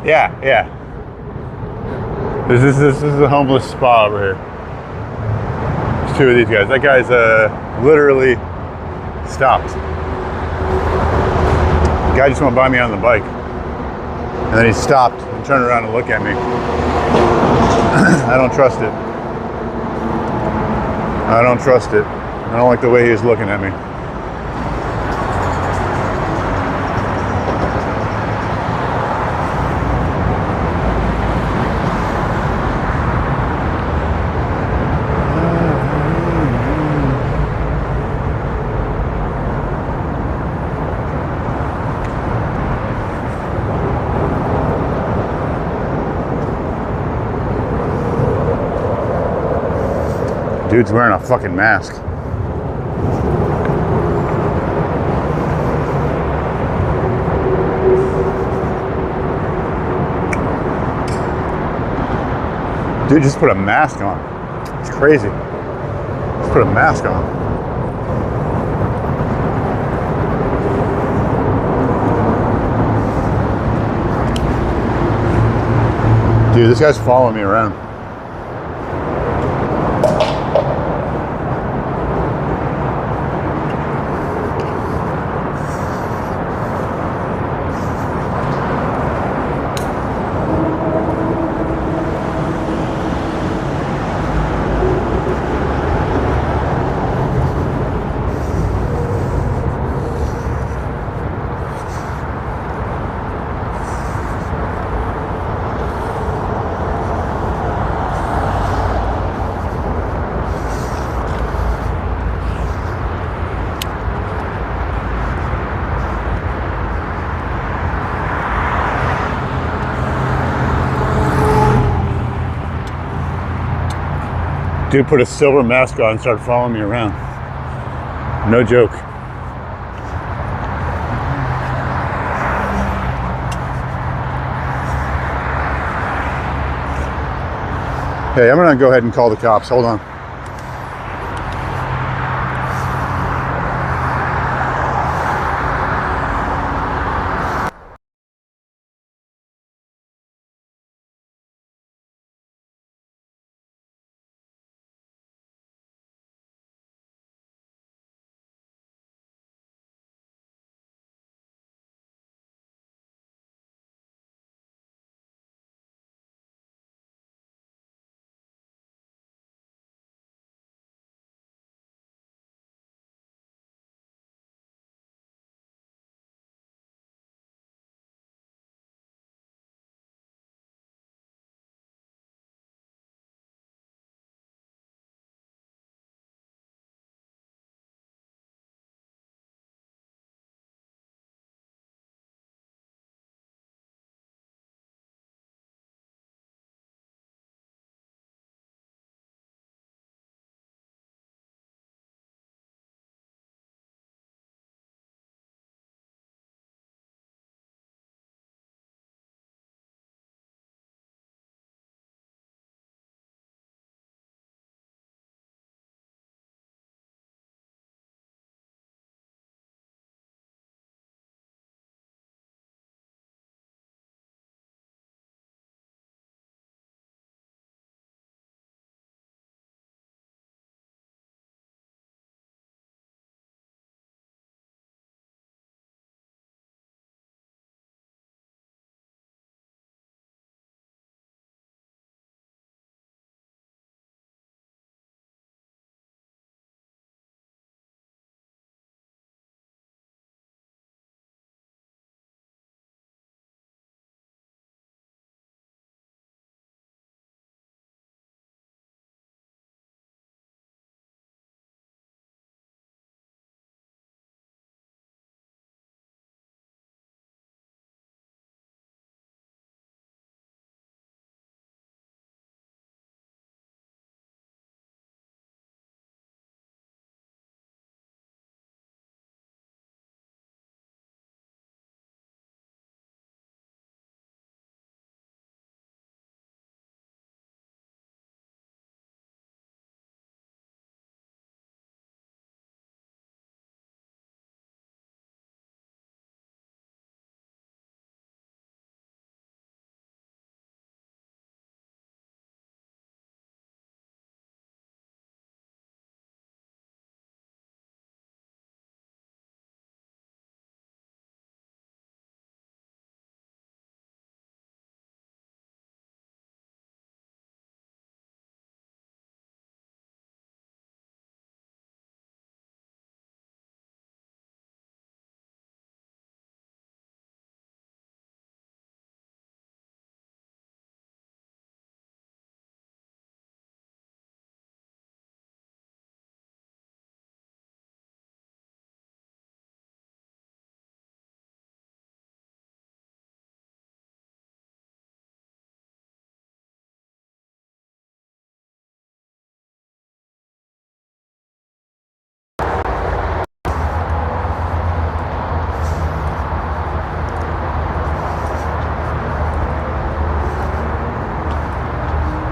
Yeah. This is a homeless spa over here. There's two of these guys. That guy's literally stopped. The guy just went by me on the bike, and then he stopped and turned around and looked at me. I don't trust it. I don't trust it. I don't like the way he was looking at me. Dude's wearing a fucking mask. Dude just put a mask on. It's crazy. Just put a mask on. Dude, this guy's following me around. Dude put a silver mask on and started following me around. No joke. Hey, I'm gonna go ahead and call the cops. Hold on.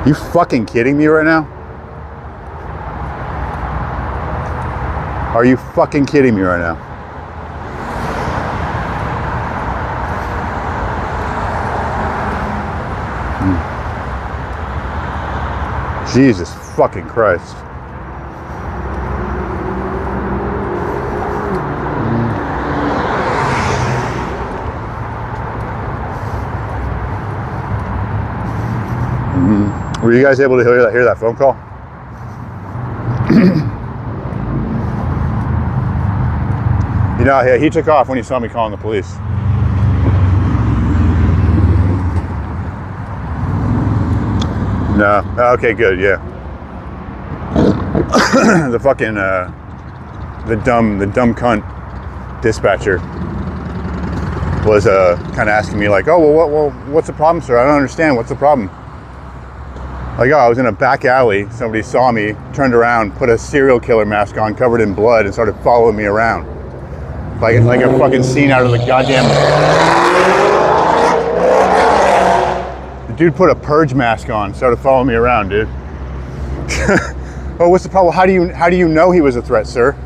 You fucking kidding me right now? Are you fucking kidding me right now? Jesus fucking Christ. Were you guys able to hear that phone call? You know, yeah, he took off when he saw me calling the police. No. Okay, good. Yeah. The fucking the dumb cunt dispatcher was kind of asking me like, oh well, what's the problem, sir? I don't understand. What's the problem? Like, oh, I was in a back alley. Somebody saw me, turned around, put a serial killer mask on, covered in blood, and started following me around. Like a fucking scene out of the goddamn. The dude put a purge mask on, started following me around, dude. Oh, what's the problem? How do you know he was a threat, sir?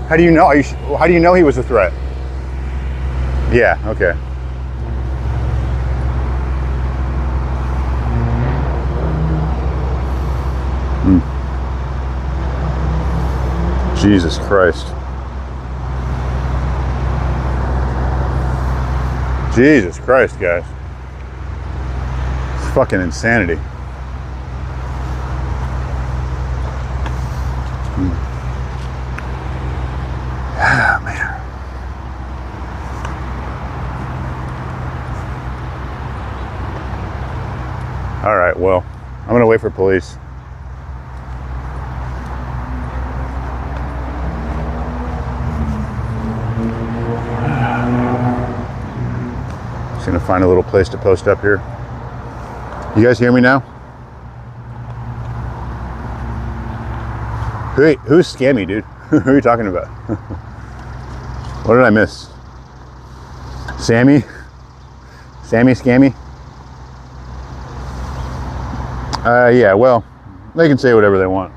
How do you know? How do you know he was a threat? Yeah. Okay. Jesus Christ. Jesus Christ, guys. It's fucking insanity. Ah, man. All right, well, I'm gonna wait for police. Gonna find a little place to post up here. You guys hear me now? Who's Scammy, dude? Who are you talking about? What did I miss? Sammy? Sammy Scammy? Yeah, well, they can say whatever they want.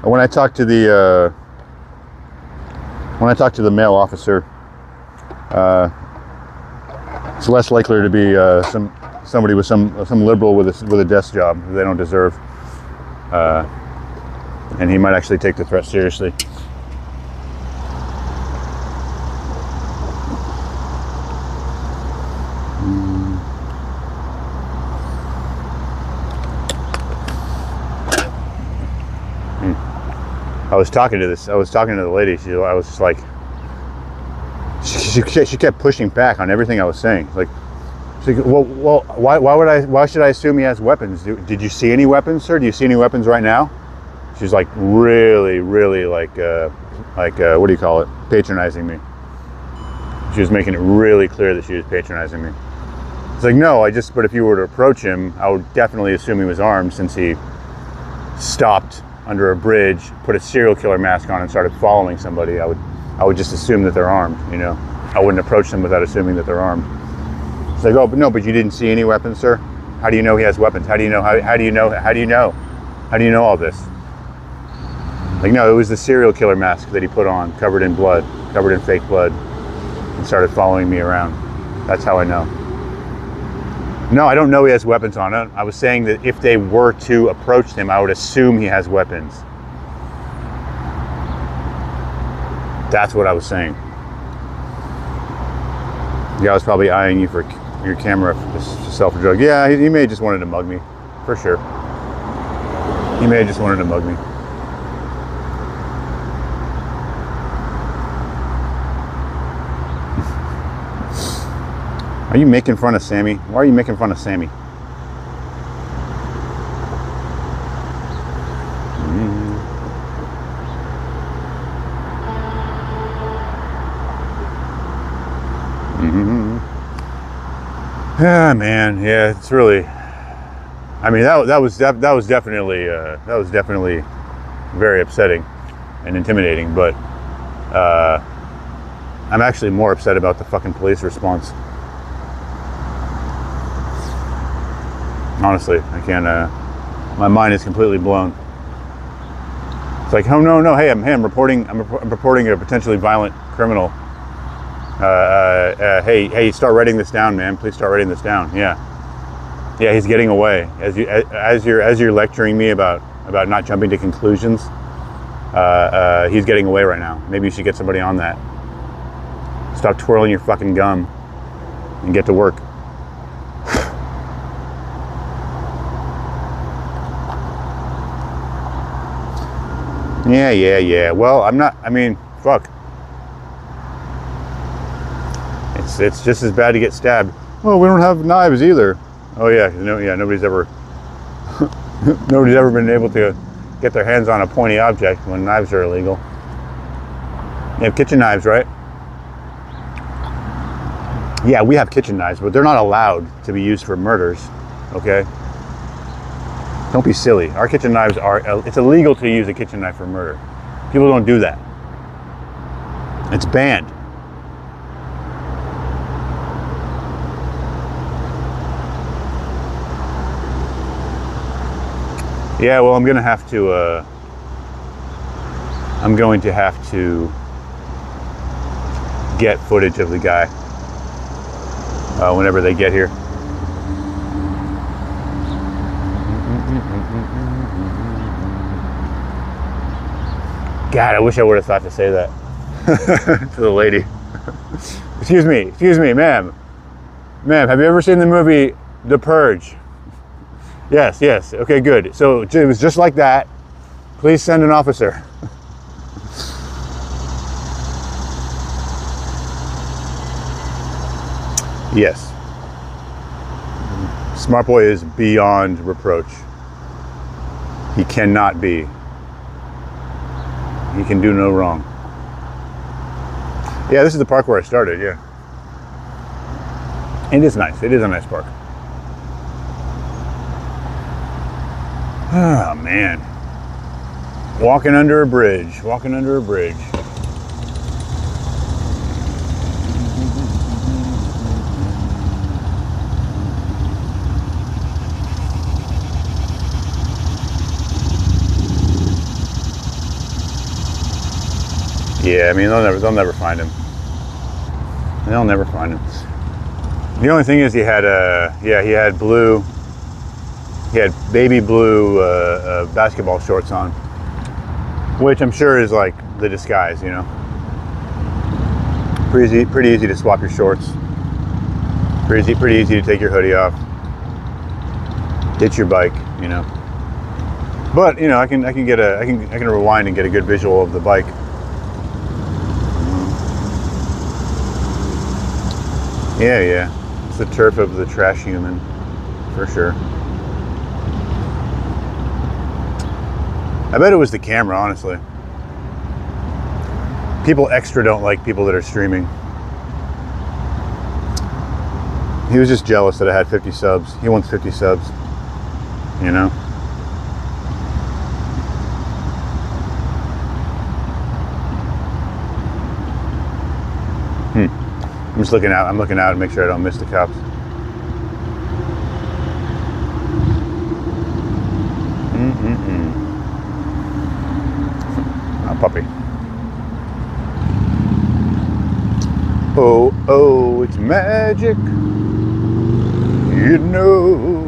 When I talked to the male officer, it's less likely to be somebody with some liberal with a desk job they don't deserve, and he might actually take the threat seriously. I was talking to the lady. I was just like. She kept pushing back on everything I was saying. Like, she's like, well, why should I assume he has weapons? Did you see any weapons, sir? Do you see any weapons right now? She's like really like what do you call it? Patronizing me. She was making it really clear that she was patronizing me. It's like, no, but if you were to approach him, I would definitely assume he was armed since he stopped under a bridge, put a serial killer mask on, and started following somebody. I would just assume that they're armed, you know. I wouldn't approach them without assuming that they're armed. It's like, oh, but no, but you didn't see any weapons, sir? How do you know he has weapons? How do you know all this? Like, no, it was the serial killer mask that he put on, covered in blood, covered in fake blood, and started following me around. That's how I know. No, I don't know he has weapons on it. I was saying that if they were to approach him, I would assume he has weapons. That's what I was saying. Yeah, I was probably eyeing you for your camera for self-drug. Yeah, he may have just wanted to mug me, for sure. He may have just wanted to mug me. Are you making fun of Sammy? Why are you making fun of Sammy? Yeah, man. Yeah, it's really. I mean, that was definitely very upsetting and intimidating. But I'm actually more upset about the fucking police response. Honestly, I can't. My mind is completely blown. It's like, oh no, hey, I'm reporting a potentially violent criminal. Hey, start writing this down, man. Please start writing this down. Yeah, he's getting away. As you're lecturing me about not jumping to conclusions, he's getting away right now. Maybe you should get somebody on that. Stop twirling your fucking gum and get to work. Yeah. Well, I'm not. I mean, fuck. It's just as bad to get stabbed. Oh, we don't have knives either. Oh yeah, nobody's ever been able to get their hands on a pointy object when knives are illegal. You have kitchen knives, right? Yeah, we have kitchen knives, but they're not allowed to be used for murders, okay? Don't be silly. Our kitchen knives it's illegal to use a kitchen knife for murder. People don't do that. It's banned. Yeah, well, I'm going to have to get footage of the guy whenever they get here. God, I wish I would have thought to say that to the lady. Excuse me, ma'am. Ma'am, have you ever seen the movie The Purge? Yes. Okay, good. So it was just like that. Please send an officer. Yes. Smart Boy is beyond reproach. He cannot be. He can do no wrong. Yeah, this is the park where I started, yeah. It is nice. It is a nice park. Oh, man. Walking under a bridge. Yeah, I mean, they'll never find him. They'll never find him. The only thing is he had blue. He had baby blue basketball shorts on, which I'm sure is like the disguise, you know. Pretty easy to swap your shorts. Pretty easy to take your hoodie off. Ditch your bike, you know. But you know, I can rewind and get a good visual of the bike. Yeah. It's the turf of the trash human, for sure. I bet it was the camera, honestly. People extra don't like people that are streaming. He was just jealous that I had 50 subs. He wants 50 subs, you know? I'm just looking out. I'm looking out to make sure I don't miss the cops. Oh, puppy. Oh, it's magic. You know.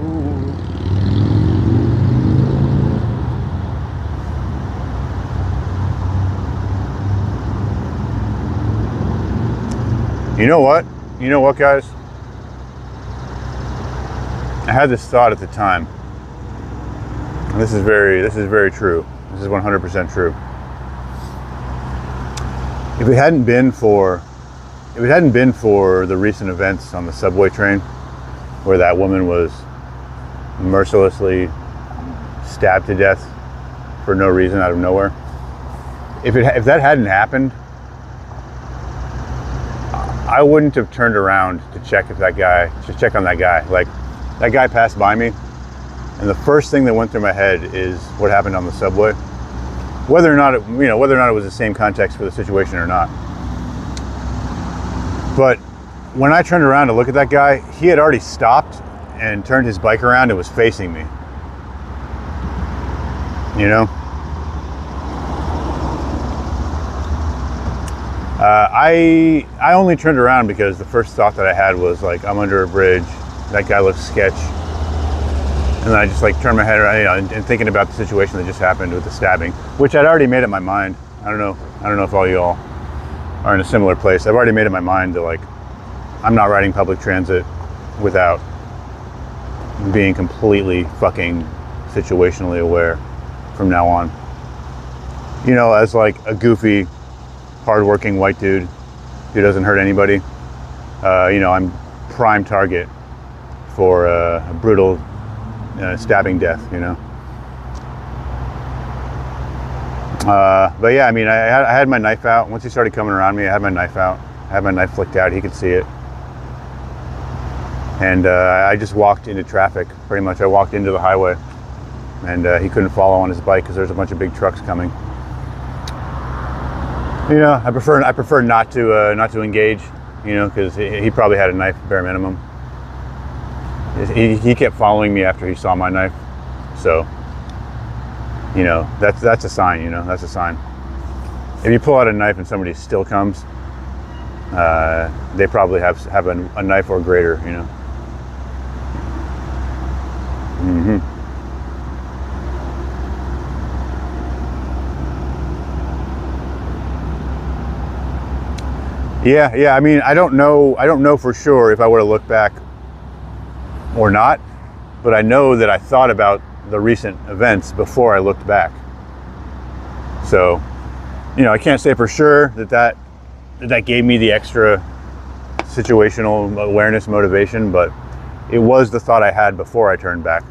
You know what, guys? I had this thought at the time. And this is very true. This is 100% true. If it hadn't been for the recent events on the subway train, where that woman was mercilessly stabbed to death for no reason out of nowhere, if that hadn't happened, I wouldn't have turned around to check on that guy. Like, that guy passed by me, and the first thing that went through my head is what happened on the subway. Whether or not it was the same context for the situation or not. But when I turned around to look at that guy, he had already stopped and turned his bike around and was facing me. You know? I only turned around because the first thought that I had was like, I'm under a bridge, that guy looks sketch. And then I just like turned my head around, you know, and thinking about the situation that just happened with the stabbing, which I'd already made up my mind. I don't know if all y'all are in a similar place. I've already made up my mind that like, I'm not riding public transit without being completely fucking situationally aware from now on. You know, as like a goofy, hardworking white dude who doesn't hurt anybody, you know, I'm prime target for a brutal stabbing death, you know. But yeah, I mean, I had my knife out. Once he started coming around me, I had my knife out. I had my knife flicked out. He could see it. And I just walked into traffic, pretty much. I walked into the highway, and he couldn't follow on his bike because there's a bunch of big trucks coming. You know, I prefer not to engage, you know, because he probably had a knife, bare minimum. He kept following me after he saw my knife, so you know, that's a sign. You know, that's a sign. If you pull out a knife and somebody still comes, they probably have a knife or greater. You know. Mm-hmm. Yeah. I mean, I don't know for sure if I would have looked back or not, but I know that I thought about the recent events before I looked back. So, you know, I can't say for sure that gave me the extra situational awareness motivation, but it was the thought I had before I turned back.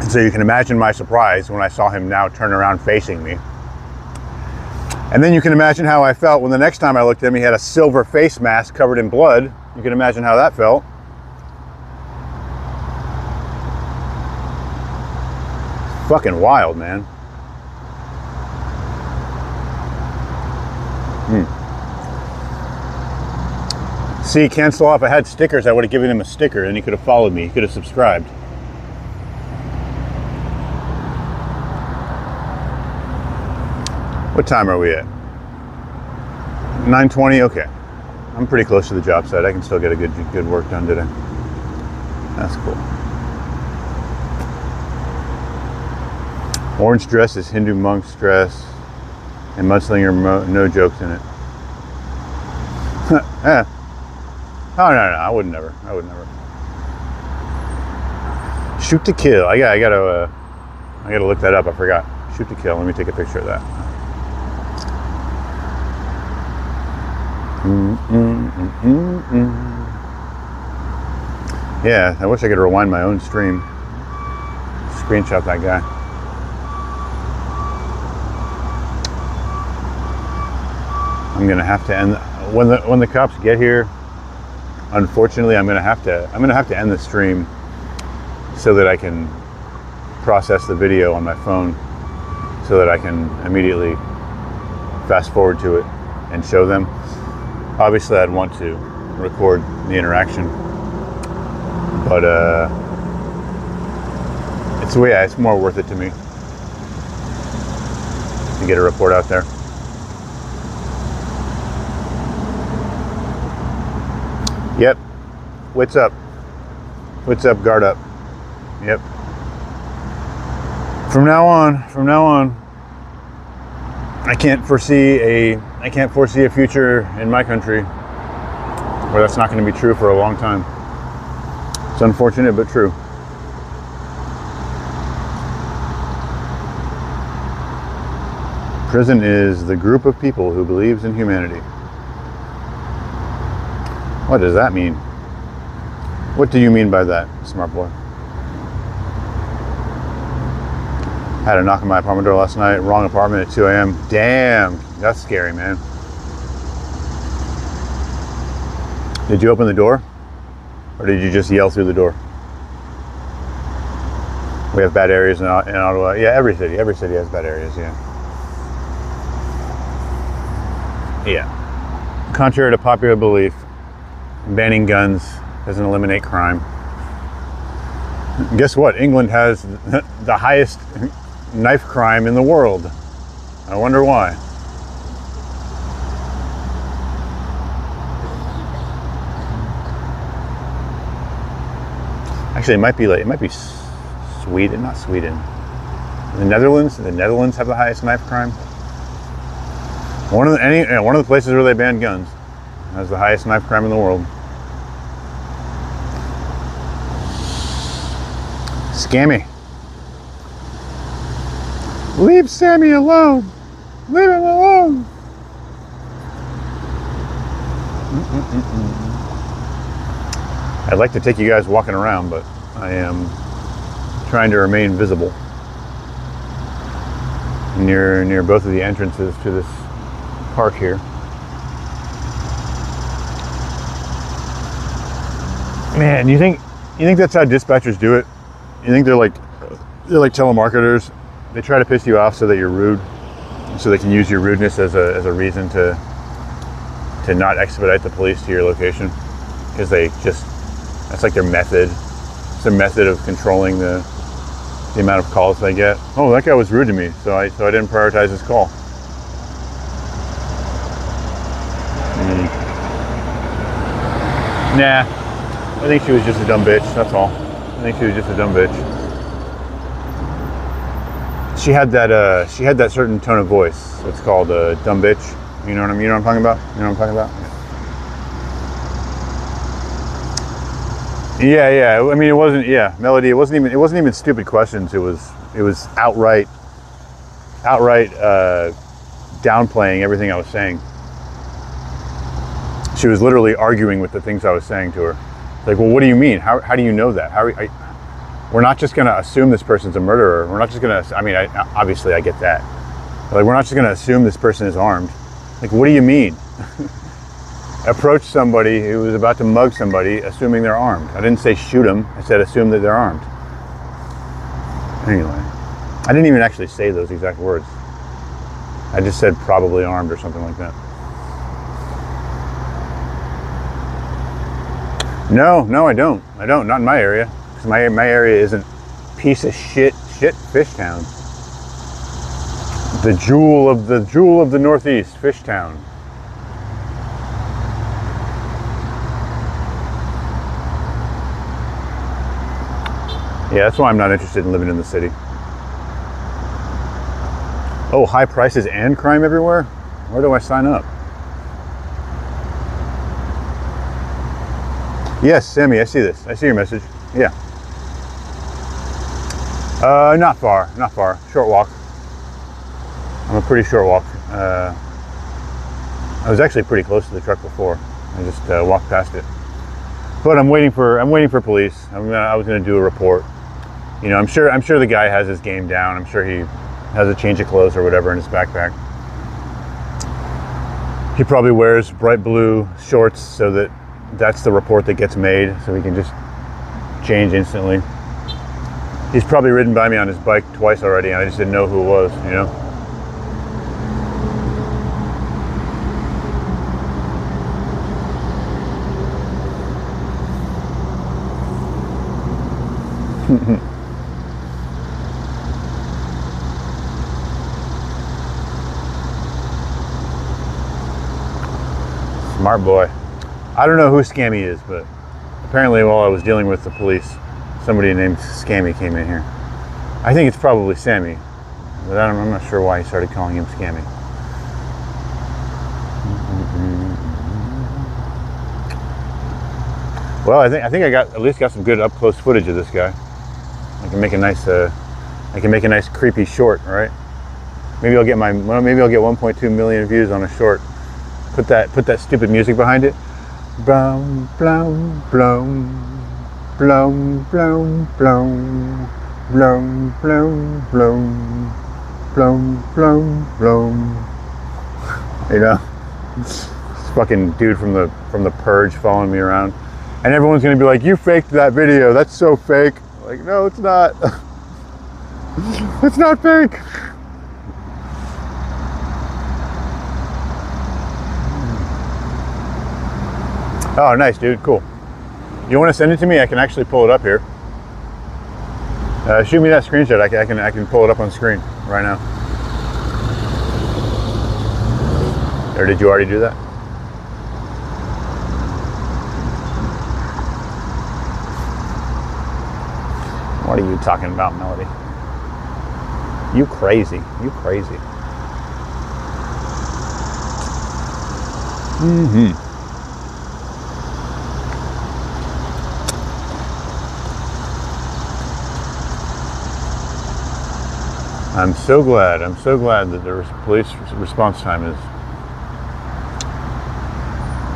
And so you can imagine my surprise when I saw him now turn around facing me. And then you can imagine how I felt when the next time I looked at him, he had a silver face mask covered in blood. You can imagine how that felt. Fucking wild, man. See, cancel off. If I had stickers, I would have given him a sticker and he could have followed me. He could have subscribed. What time are we at? 9:20. Okay, I'm pretty close to the job site. I can still get a good work done today. That's cool. Orange dress is Hindu monk's dress, and Mudslinger no jokes in it. Yeah. Oh no, I would never. Shoot to kill. I gotta look that up. I forgot. Shoot to kill. Let me take a picture of that. Yeah, I wish I could rewind my own stream. Screenshot that guy. I'm gonna have to end when the cops get here. Unfortunately, I'm gonna have to end the stream so that I can process the video on my phone, so that I can immediately fast forward to it and show them. Obviously, I'd want to record the interaction, but it's more worth it to me to get a report out there. Yep. What's up? Guard up. Yep. From now on, I can't foresee a future in my country where that's not going to be true for a long time. It's unfortunate, but true. Prison is the group of people who believes in humanity. What does that mean? What do you mean by that, smart boy? Had a knock on my apartment door last night. Wrong apartment at 2 a.m. Damn, that's scary, man. Did you open the door? Or did you just yell through the door? We have bad areas in Ottawa. Yeah, every city has bad areas, yeah. Yeah. Contrary to popular belief, banning guns doesn't eliminate crime. Guess what? England has the highest knife crime in the world. I wonder why. Actually, it might be Sweden, not Sweden. The Netherlands. The Netherlands have the highest knife crime. One of the places where they ban guns has the highest knife crime in the world. Scammy. Leave Sammy alone. Leave him alone. I'd like to take you guys walking around, but I am trying to remain visible near both of the entrances to this park here. Man, you think that's how dispatchers do it? You think they're like telemarketers? They try to piss you off so that you're rude, so they can use your rudeness as a reason to not expedite the police to your location, because that's like their method. It's their method of controlling the amount of calls they get. Oh, that guy was rude to me, so I didn't prioritize his call. Nah, I think she was just a dumb bitch. That's all. I think she was just a dumb bitch. She had that certain tone of voice. It's called a dumb bitch. You know what I'm talking about? You know what I'm talking about? Yeah. I mean, it wasn't. Yeah, Melody. It wasn't even stupid questions. It was outright downplaying everything I was saying. She was literally arguing with the things I was saying to her. Like, well, what do you mean? How do you know that? We're not just going to assume this person's a murderer. We're not just going to. I mean, obviously I get that. But like, we're not just going to assume this person is armed. Like, what do you mean? Approach somebody who was about to mug somebody, assuming they're armed. I didn't say shoot them. I said assume that they're armed. Anyway, I didn't even actually say those exact words. I just said probably armed or something like that. No, I don't. Not in my area. Because my area isn't piece of shit Fishtown. The jewel of the Northeast, Fishtown. Yeah, that's why I'm not interested in living in the city. Oh, high prices and crime everywhere? Where do I sign up? Yes, Sammy, I see this. I see your message. Yeah. Not far. Short walk. I'm a pretty short walk. I was actually pretty close to the truck before. I just walked past it. But I'm waiting for police. I was gonna do a report. You know, I'm sure the guy has his game down. I'm sure he has a change of clothes or whatever in his backpack. He probably wears bright blue shorts so that that's the report that gets made, so he can just change instantly. He's probably ridden by me on his bike twice already, and I just didn't know who it was, you know? Smart boy. I don't know who Scammy is, but apparently while I was dealing with the police, somebody named Scammy came in here. I think it's probably Sammy, but I'm not sure why he started calling him Scammy. Well, I think I at least got some good up close footage of this guy. I can make a nice creepy short, right? Maybe I'll get 1.2 million views on a short. Put that stupid music behind it. Blum blum blum blum blum blum blum blum blum blum blum blum. You know, this fucking dude from the Purge following me around, and everyone's gonna be like, "You faked that video. That's so fake." Like, no, it's not. It's not fake. Oh, nice, dude. Cool. You want to send it to me? I can actually pull it up here. Shoot me that screenshot. I can pull it up on screen right now. Or did you already do that? What are you talking about, Melody? You crazy. You crazy. Mm-hmm. I'm so glad that the police response time is...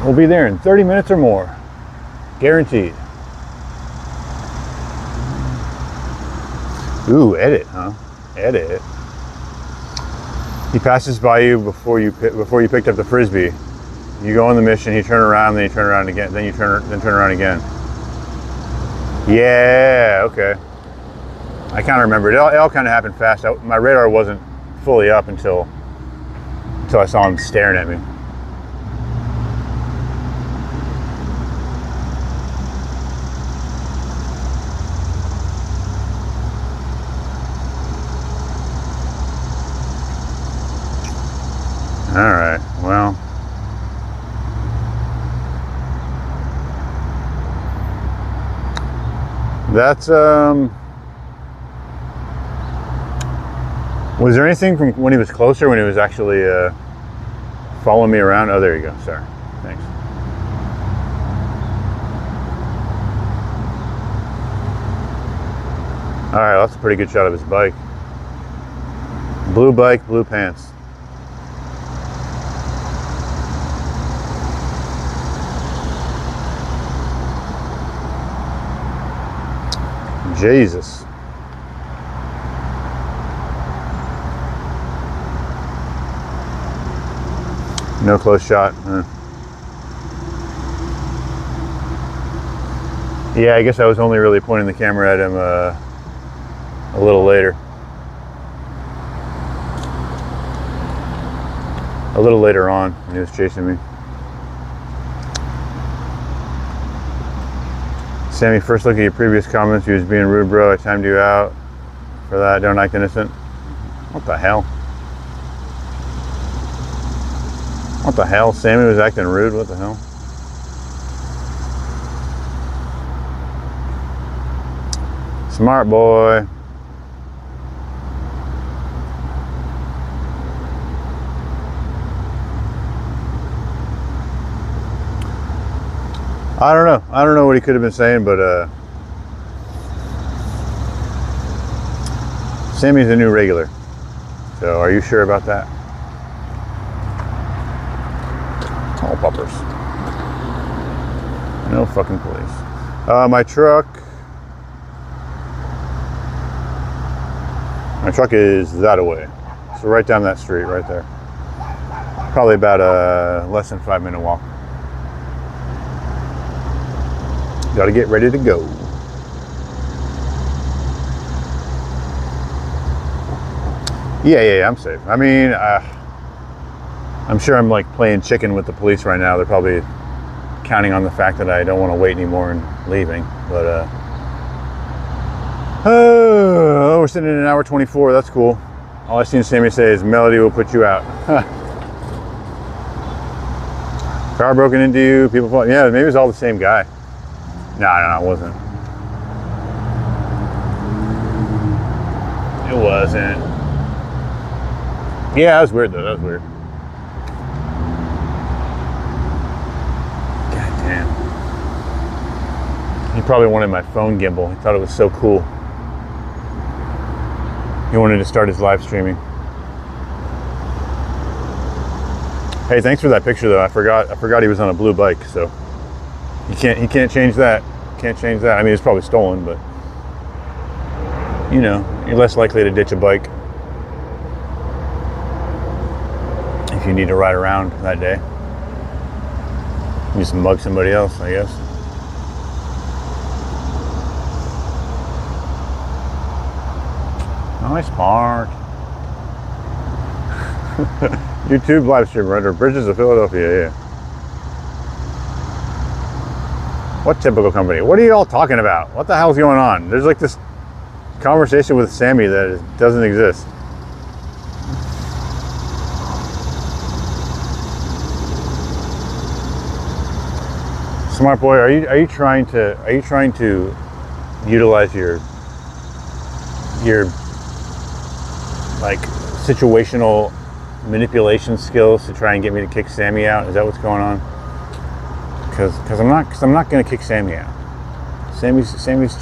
We'll be there in 30 minutes or more. Guaranteed. Ooh, edit, huh? Edit. He passes by you before you picked up the frisbee. You go on the mission, you turn around, then you turn around again, then turn around again. Yeah, okay. I kind of remember it. It all kind of happened fast. My radar wasn't fully up until I saw him staring at me. All right, well. That's, was there anything from when he was closer, when he was actually following me around? Oh, there you go, sorry, thanks. All right, that's a pretty good shot of his bike. Blue bike, blue pants. Jesus. No close shot. Yeah, I guess I was only really pointing the camera at him a little later. A little later on when he was chasing me. Sammy, first look at your previous comments. You was being rude, bro. I timed you out for that. Don't act innocent. What the hell? What the hell? Sammy was acting rude? What the hell? Smart boy. I don't know. I don't know what he could have been saying, but Sammy's a new regular. So are you sure about that? All puppers. No fucking police. My truck is that away. So right down that street right there. Probably about a less than 5-minute walk. Got to get ready to go. Yeah, I'm safe. I mean, I'm sure I'm like playing chicken with the police right now. They're probably counting on the fact that I don't want to wait anymore and leaving. But oh, we're sitting in an hour 24. That's cool. All I seen Sammy say is Melody will put you out. Car broken into you. People fall. Yeah, maybe it's all the same guy. No, it wasn't. It wasn't. Yeah, that was weird though. That was weird. God damn. He probably wanted my phone gimbal. He thought it was so cool. He wanted to start his live streaming. Hey, thanks for that picture though. I forgot he was on a blue bike, so he can't change that. Can't change that. I mean, it's probably stolen, but you know, you're less likely to ditch a bike if you need to ride around that day. You just mug somebody else, I guess. Nice park. YouTube live stream, right? Or Bridges of Philadelphia, yeah. What typical company? What are you all talking about? What the hell's going on? There's like this conversation with Sammy that doesn't exist. Smart boy, are you trying to utilize your like situational manipulation skills to try and get me to kick Sammy out? Is that what's going on? Because I'm not gonna kick Sammy out. Sammy's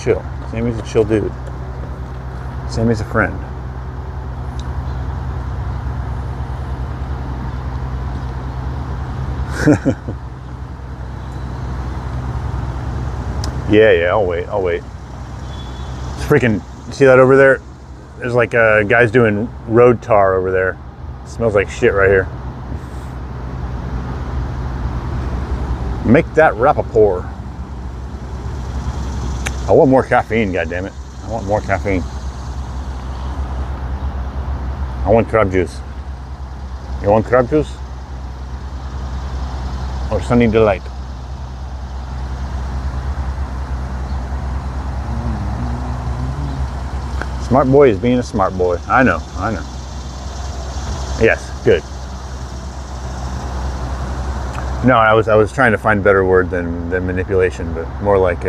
chill. Sammy's a chill dude. Sammy's a friend. Yeah, I'll wait. It's freaking, see that over there? There's like guys doing road tar over there. It smells like shit right here. Make that rapport. I want more caffeine, goddammit. I want more caffeine. I want crab juice. You want crab juice? Or Sunny Delight? Smart boy is being a smart boy. I know. Yes, good. No, I was trying to find a better word than manipulation, but more like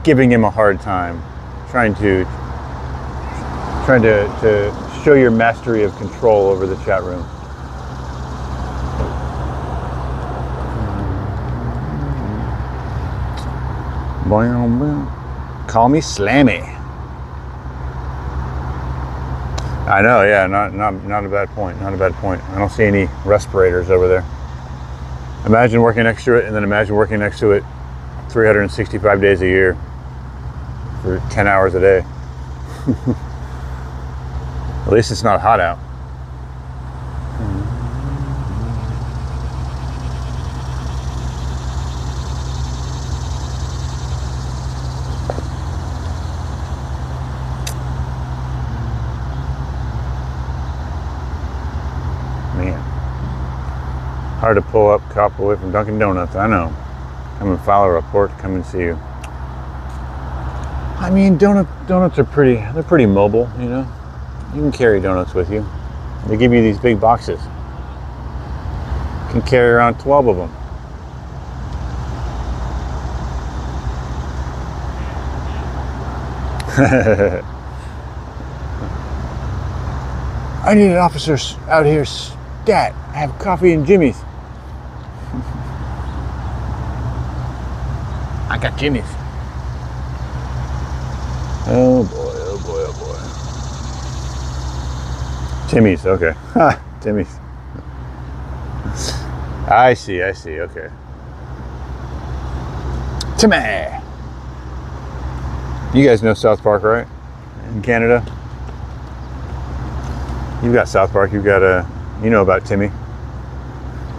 giving him a hard time, trying to show your mastery of control over the chat room. Call me Slammy. I know, yeah, not a bad point. Not a bad point. I don't see any respirators over there. Imagine working next to it, and then imagine working next to it 365 days a year for 10 hours a day. At least it's not hot out. Hard to pull up cop away from Dunkin' Donuts. I know. Come and file a report. Come and see you. I mean, donuts are pretty mobile, you know. You can carry donuts with you. They give you these big boxes. You can carry around 12 of them. I need an officer out here stat. I have coffee and Jimmy's. I got Jimmy's. Oh boy. Timmy's, okay. Ha, Timmy's. I see, okay. Timmy! You guys know South Park, right? In Canada? You've got South Park, you've got you know about Timmy.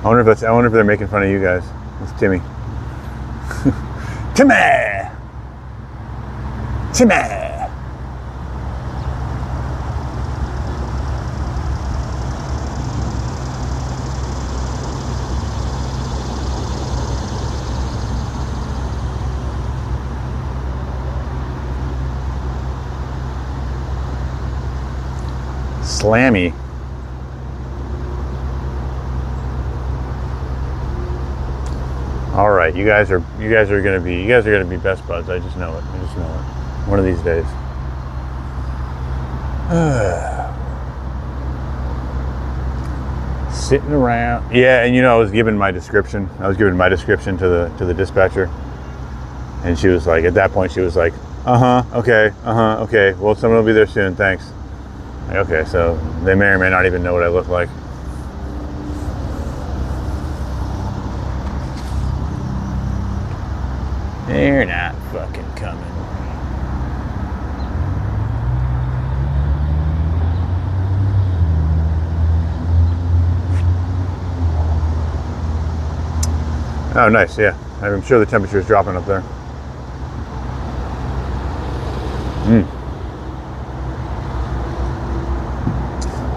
I wonder if they're making fun of you guys. It's Timmy. Timmy! Slammy. All right, you guys are gonna be best buds. I just know it. One of these days. Sitting around. Yeah, and you know, I was given my description to the dispatcher, and she was like, at that point, she was like, okay. Well, someone will be there soon. Thanks. Like, okay, so they may or may not even know what I look like. They're not fucking coming. Oh, nice, yeah. I'm sure the temperature is dropping up there.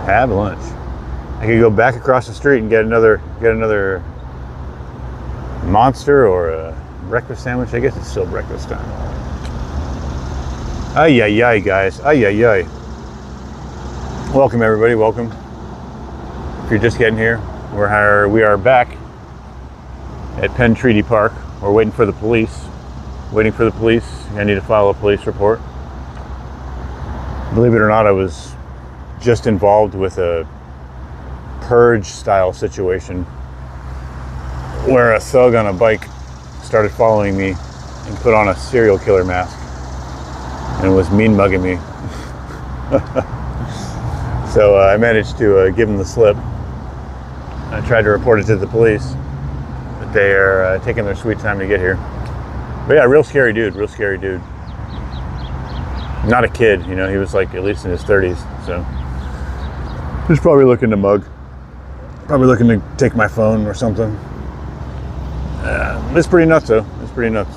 Have lunch. I could go back across the street and get another monster or a breakfast sandwich. I guess it's still breakfast time. Ay, ay, ay, guys. Ay, ay, ay. Welcome, everybody. Welcome. If you're just getting here, we are back at Penn Treaty Park. We're waiting for the police. I need to file a police report. Believe it or not, I was just involved with a purge-style situation where a thug on a bike started following me and put on a serial killer mask and was mean mugging me. So I managed to give him the slip. I tried to report it to the police, but they are taking their sweet time to get here. But yeah, real scary dude. Not a kid, you know, he was like at least in his 30s, so he's probably looking to mug. Probably looking to take my phone or something. It's pretty nuts though. It's pretty nuts.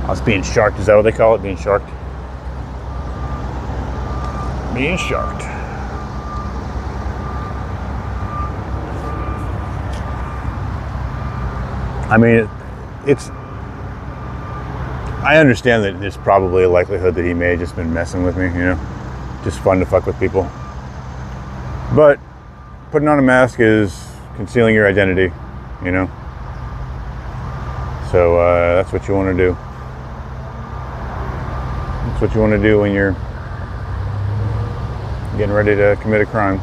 I was being sharked. Is that what they call it? Being sharked? Being sharked. I mean, I understand that there's probably a likelihood that he may have just been messing with me, you know? Just fun to fuck with people. But putting on a mask is concealing your identity, you know? So that's what you want to do. That's what you want to do when you're getting ready to commit a crime.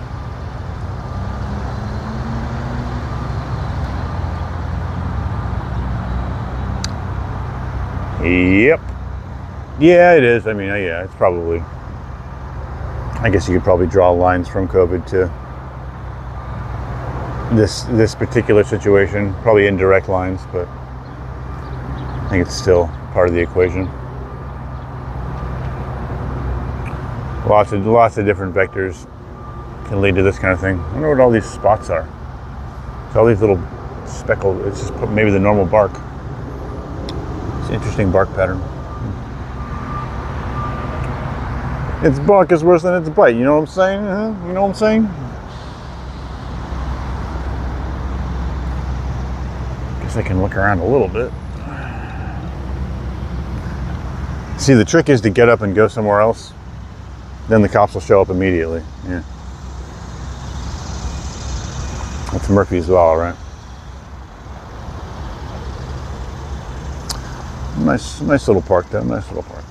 Yep. Yeah, it is. I mean, yeah, it's probably, I guess you could probably draw lines from COVID to this particular situation, probably indirect lines, but I think it's still part of the equation. Lots of different vectors can lead to this kind of thing. I wonder what all these spots are. It's all these little speckled, it's just maybe the normal bark. It's an interesting bark pattern. Its bark is worse than its bite, you know what I'm saying? You know what I'm saying? Guess I can look around a little bit. See, the trick is to get up and go somewhere else. Then the cops will show up immediately. Yeah. That's Murphy's Law, right? Nice little park though, nice little park.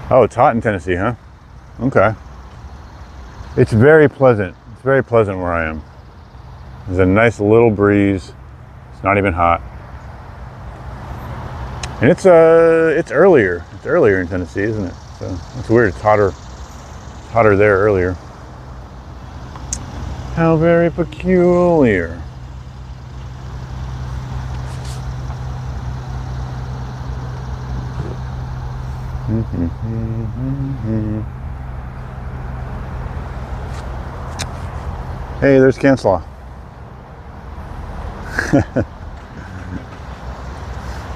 Oh, it's hot in Tennessee, huh? Okay. It's very pleasant. It's very pleasant where I am. There's a nice little breeze. It's not even hot. And it's earlier. It's earlier in Tennessee, isn't it? So it's weird. It's hotter there earlier. How very peculiar. Hey, there's Cancela.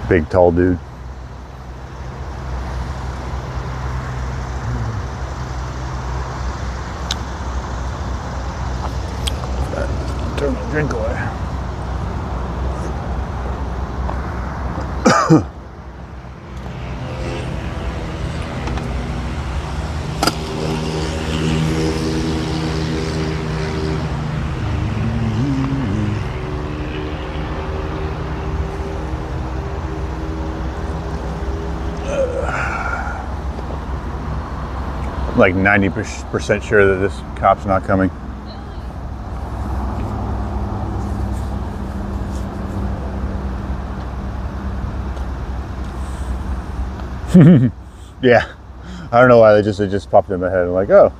Big tall dude. Turn my drink away. Like 90% sure that this cop's not coming. Yeah, I don't know why it just popped in my head. I'm like, oh.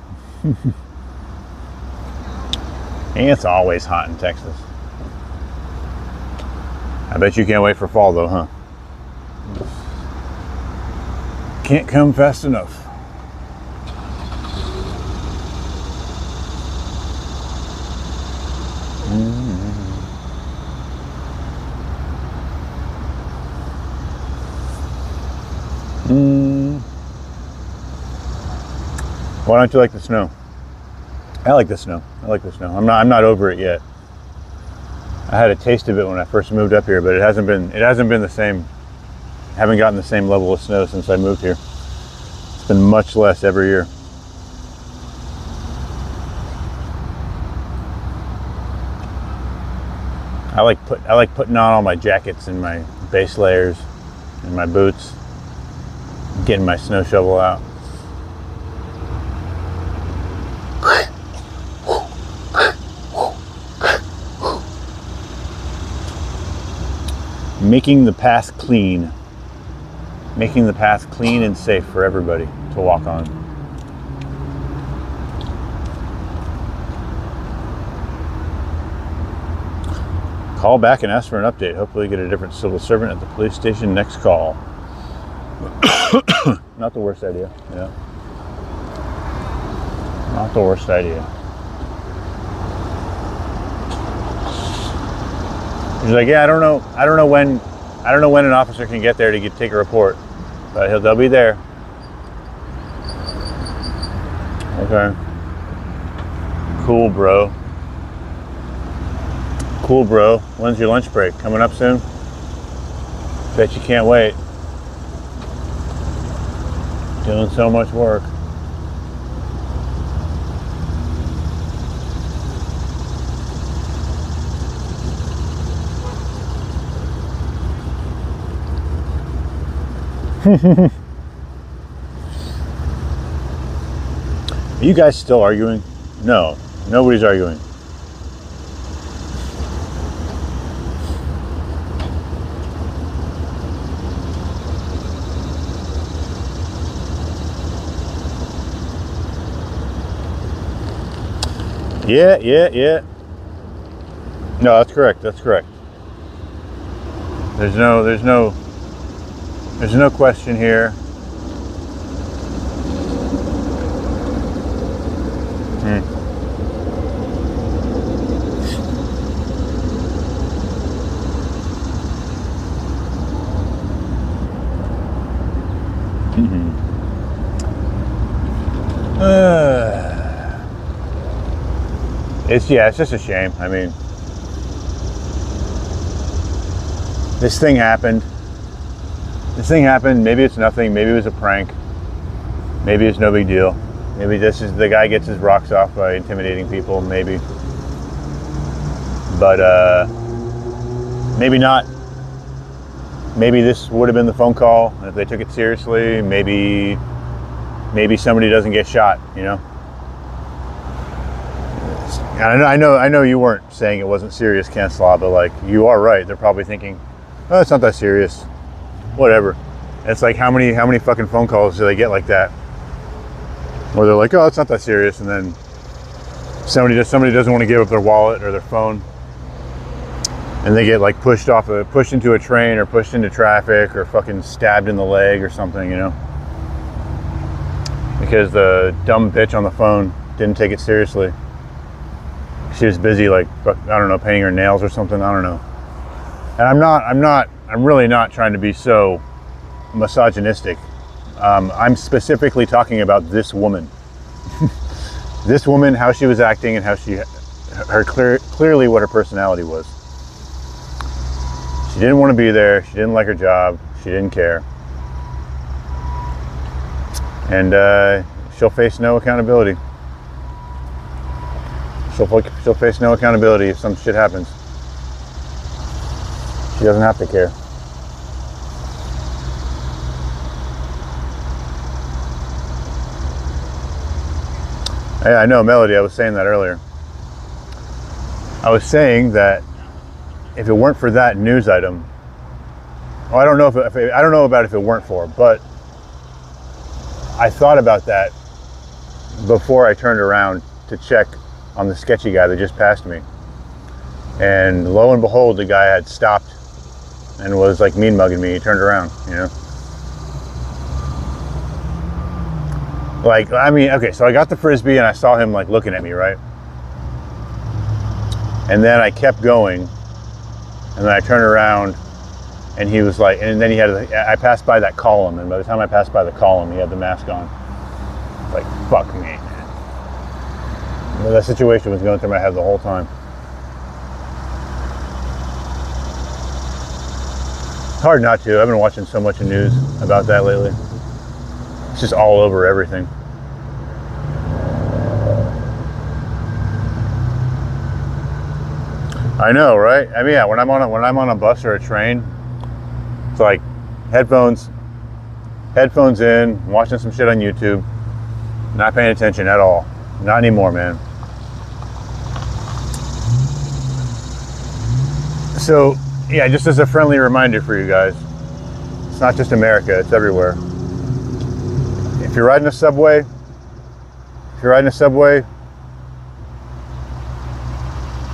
And it's always hot in Texas. I bet you can't wait for fall though, huh? Can't come fast enough. Why don't you like the snow? I like the snow. I like the snow. I'm not over it yet. I had a taste of it when I first moved up here, but it hasn't been the same. I haven't gotten the same level of snow since I moved here. It's been much less every year. I like putting on all my jackets and my base layers and my boots, getting my snow shovel out. Making the path clean. Making the path clean and safe for everybody to walk on. Call back and ask for an update. Hopefully get a different civil servant at the police station next call. Not the worst idea, yeah. Not the worst idea. He's like, yeah, I don't know when an officer can get there to take a report, but they'll be there. Okay. Cool, bro. Cool, bro. When's your lunch break? Coming up soon? Bet you can't wait. Doing so much work. Are you guys still arguing? No, nobody's arguing. Yeah. No, that's correct. There's no question here. It's just a shame. I mean, this thing happened. Maybe it's nothing. Maybe it was a prank. Maybe it's no big deal. Maybe this is the guy gets his rocks off by intimidating people. Maybe, but maybe not. Maybe this would have been the phone call, and if they took it seriously, maybe somebody doesn't get shot. You know. And I know you weren't saying it wasn't serious, Cancelot, but like you are right. They're probably thinking, oh, it's not that serious. Whatever. It's like how many fucking phone calls do they get like that? Where they're like, oh, it's not that serious, and then somebody doesn't want to give up their wallet or their phone, and they get like pushed into a train or pushed into traffic or fucking stabbed in the leg or something, you know? Because the dumb bitch on the phone didn't take it seriously. She was busy, like, I don't know, painting her nails or something. I don't know. And I'm really not trying to be so misogynistic. I'm specifically talking about this woman. This woman, how she was acting and how clearly what her personality was. She didn't want to be there. She didn't like her job. She didn't care. And she'll face no accountability. She'll face no accountability if some shit happens. She doesn't have to care. Hey, I know, Melody, I was saying that earlier. I was saying that if it weren't for that news item, well, I don't know about if it weren't for, but I thought about that before I turned around to check on the sketchy guy that just passed me. And lo and behold, the guy had stopped and was like mean mugging me. He turned around, you know? Like, I mean, okay, so I got the Frisbee and I saw him like looking at me, right? And then I kept going, and then I turned around and he was like, and then I passed by that column, and by the time I passed by the column, he had the mask on. Like, fuck me, man. That situation was going through my head the whole time. Hard not to. I've been watching so much news about that lately. It's just all over everything. I know, right? I mean, yeah. When I'm on a bus or a train, it's like headphones in, watching some shit on YouTube, not paying attention at all. Not anymore, man. So, yeah, just as a friendly reminder for you guys, it's not just America, it's everywhere. If you're riding a subway,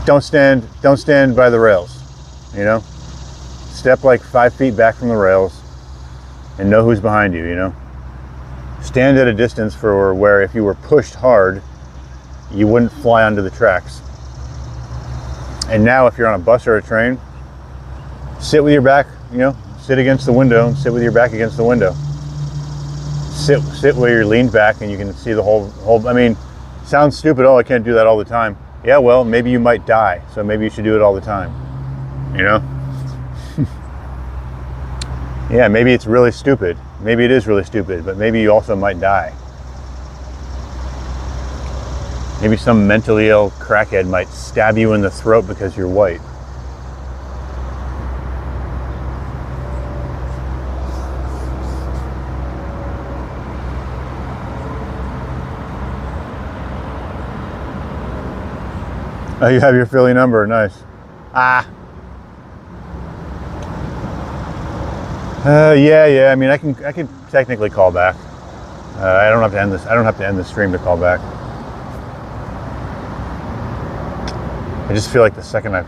don't stand by the rails, you know? Step like 5 feet back from the rails and know who's behind you, you know? Stand at a distance for where if you were pushed hard, you wouldn't fly onto the tracks. And now if you're on a bus or a train, sit with your back, you know, sit against the window and sit with your back against the window. Sit where you're leaned back and you can see the whole, I mean, sounds stupid, oh, I can't do that all the time. Yeah, well, maybe you might die, so maybe you should do it all the time, you know? Yeah, maybe it's really stupid. Maybe it is really stupid, but maybe you also might die. Maybe some mentally ill crackhead might stab you in the throat because you're white. Oh, you have your Philly number, nice. Yeah. I mean, I can technically call back. I don't have to end this. I don't have to end the stream to call back. I just feel like the second I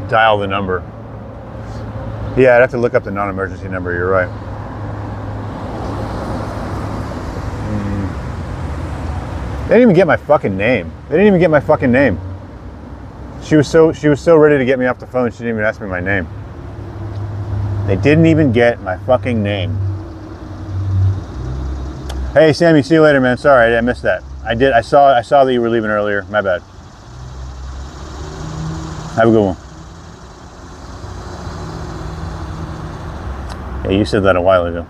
dial the number. Yeah, I'd have to look up the non-emergency number. You're right. They didn't even get my fucking name. She was so ready to get me off the phone. She didn't even ask me my name. They didn't even get my fucking name. Hey, Sammy, see you later, man. Sorry, I missed that. I saw that you were leaving earlier. My bad. Have a good one. Yeah, you said that a while ago.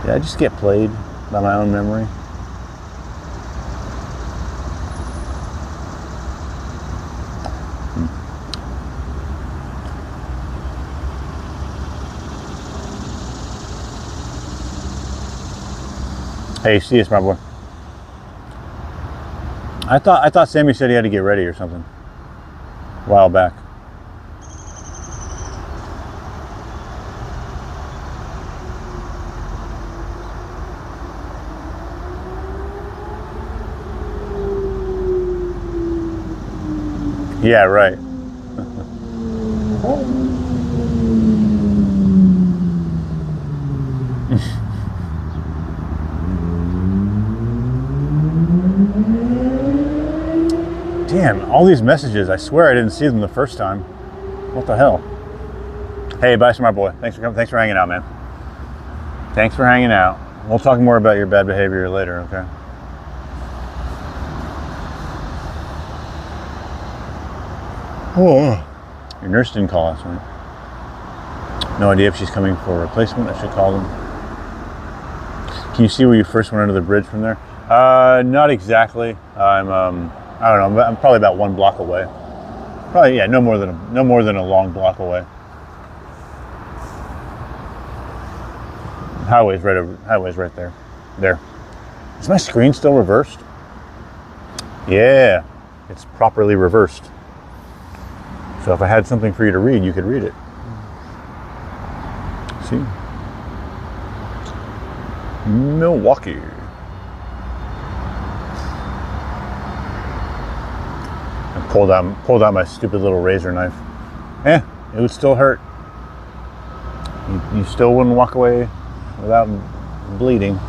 Did I just get played by my own memory? Hey, see you, smart boy. I thought Sammy said he had to get ready or something a while back. Yeah, right. Damn, all these messages, I swear I didn't see them the first time. What the hell? Hey, bye, smart boy. Thanks for hanging out, man. Thanks for hanging out. We'll talk more about your bad behavior later, okay? Oh, your nurse didn't call last night. No idea if she's coming for a replacement. I should call them. Can you see where you first went under the bridge from there? Not exactly. I don't know. I'm probably about 1 block away. Probably, yeah, no more than a long block away. Highway's right there. There. Is my screen still reversed? Yeah, it's properly reversed. So if I had something for you to read, you could read it. See? Milwaukee. I pulled out my stupid little razor knife. It would still hurt. You still wouldn't walk away without bleeding.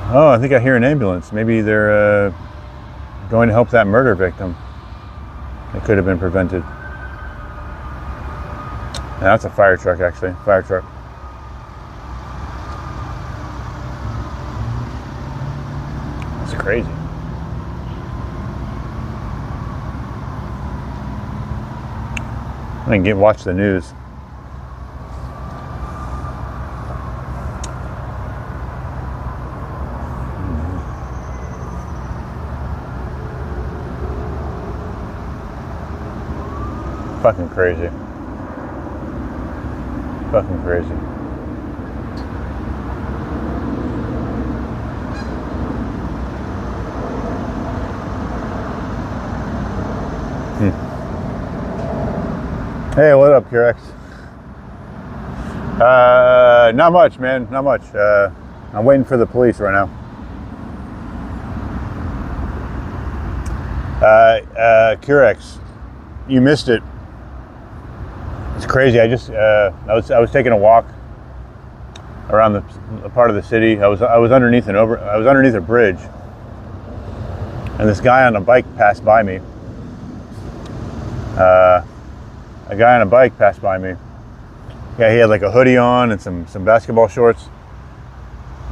Oh, I think I hear an ambulance. Maybe they're going to help that murder victim. It could have been prevented. Now, that's a fire truck, actually. Fire truck. It's crazy. I didn't watch the news. Fucking crazy. Fucking crazy. Hey, what up, Curex? Not much, man. Not much. I'm waiting for the police right now. Curex, you missed it. It's crazy. I was taking a walk around the part of the city. I was underneath a bridge, and this guy on a bike passed by me. A guy on a bike passed by me. Yeah, he had like a hoodie on and some basketball shorts.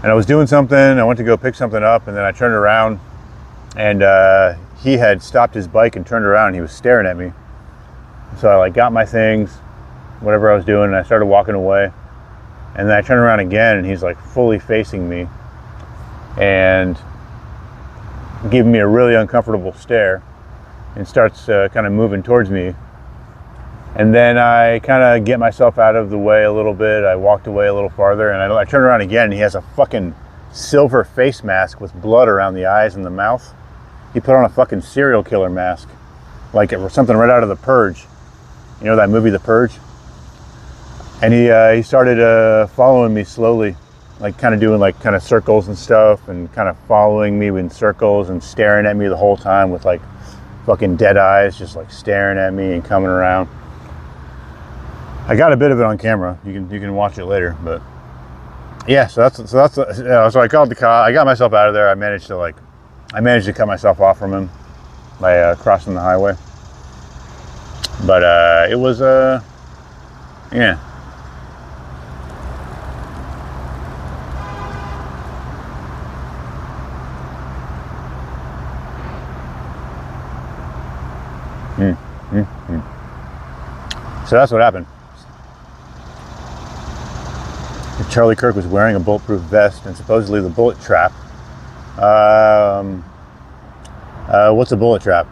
And I was doing something. I went to go pick something up, and then I turned around, and he had stopped his bike and turned around, and he was staring at me. So I like got my things, whatever I was doing, and I started walking away. And then I turned around again, and he's like fully facing me and giving me a really uncomfortable stare, and starts kind of moving towards me. And then I kind of get myself out of the way a little bit. I walked away a little farther, and I turned around again, and he has a fucking silver face mask with blood around the eyes and the mouth. He put on a fucking serial killer mask, like it was something right out of The Purge. You know that movie, The Purge? And he started following me slowly, like kind of doing like kind of circles and stuff, and kind of following me in circles and staring at me the whole time with like fucking dead eyes, just like staring at me and coming around. I got a bit of it on camera. You can watch it later, but yeah. So I called the cop. I got myself out of there. I managed to cut myself off from him by crossing the highway. But it was yeah. So that's what happened. Charlie Kirk was wearing a bulletproof vest and supposedly the bullet trap. What's a bullet trap?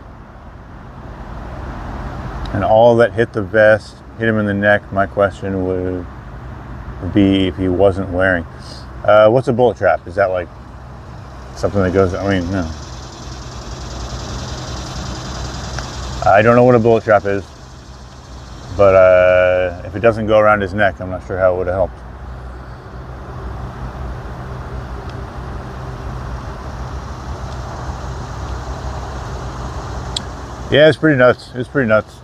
And all that hit the vest hit him in the neck. My question would be if he wasn't wearing. What's a bullet trap? Is that like something that goes? I mean, no. I don't know what a bullet trap is, but if it doesn't go around his neck, I'm not sure how it would have helped. Yeah, it's pretty nuts. It's pretty nuts.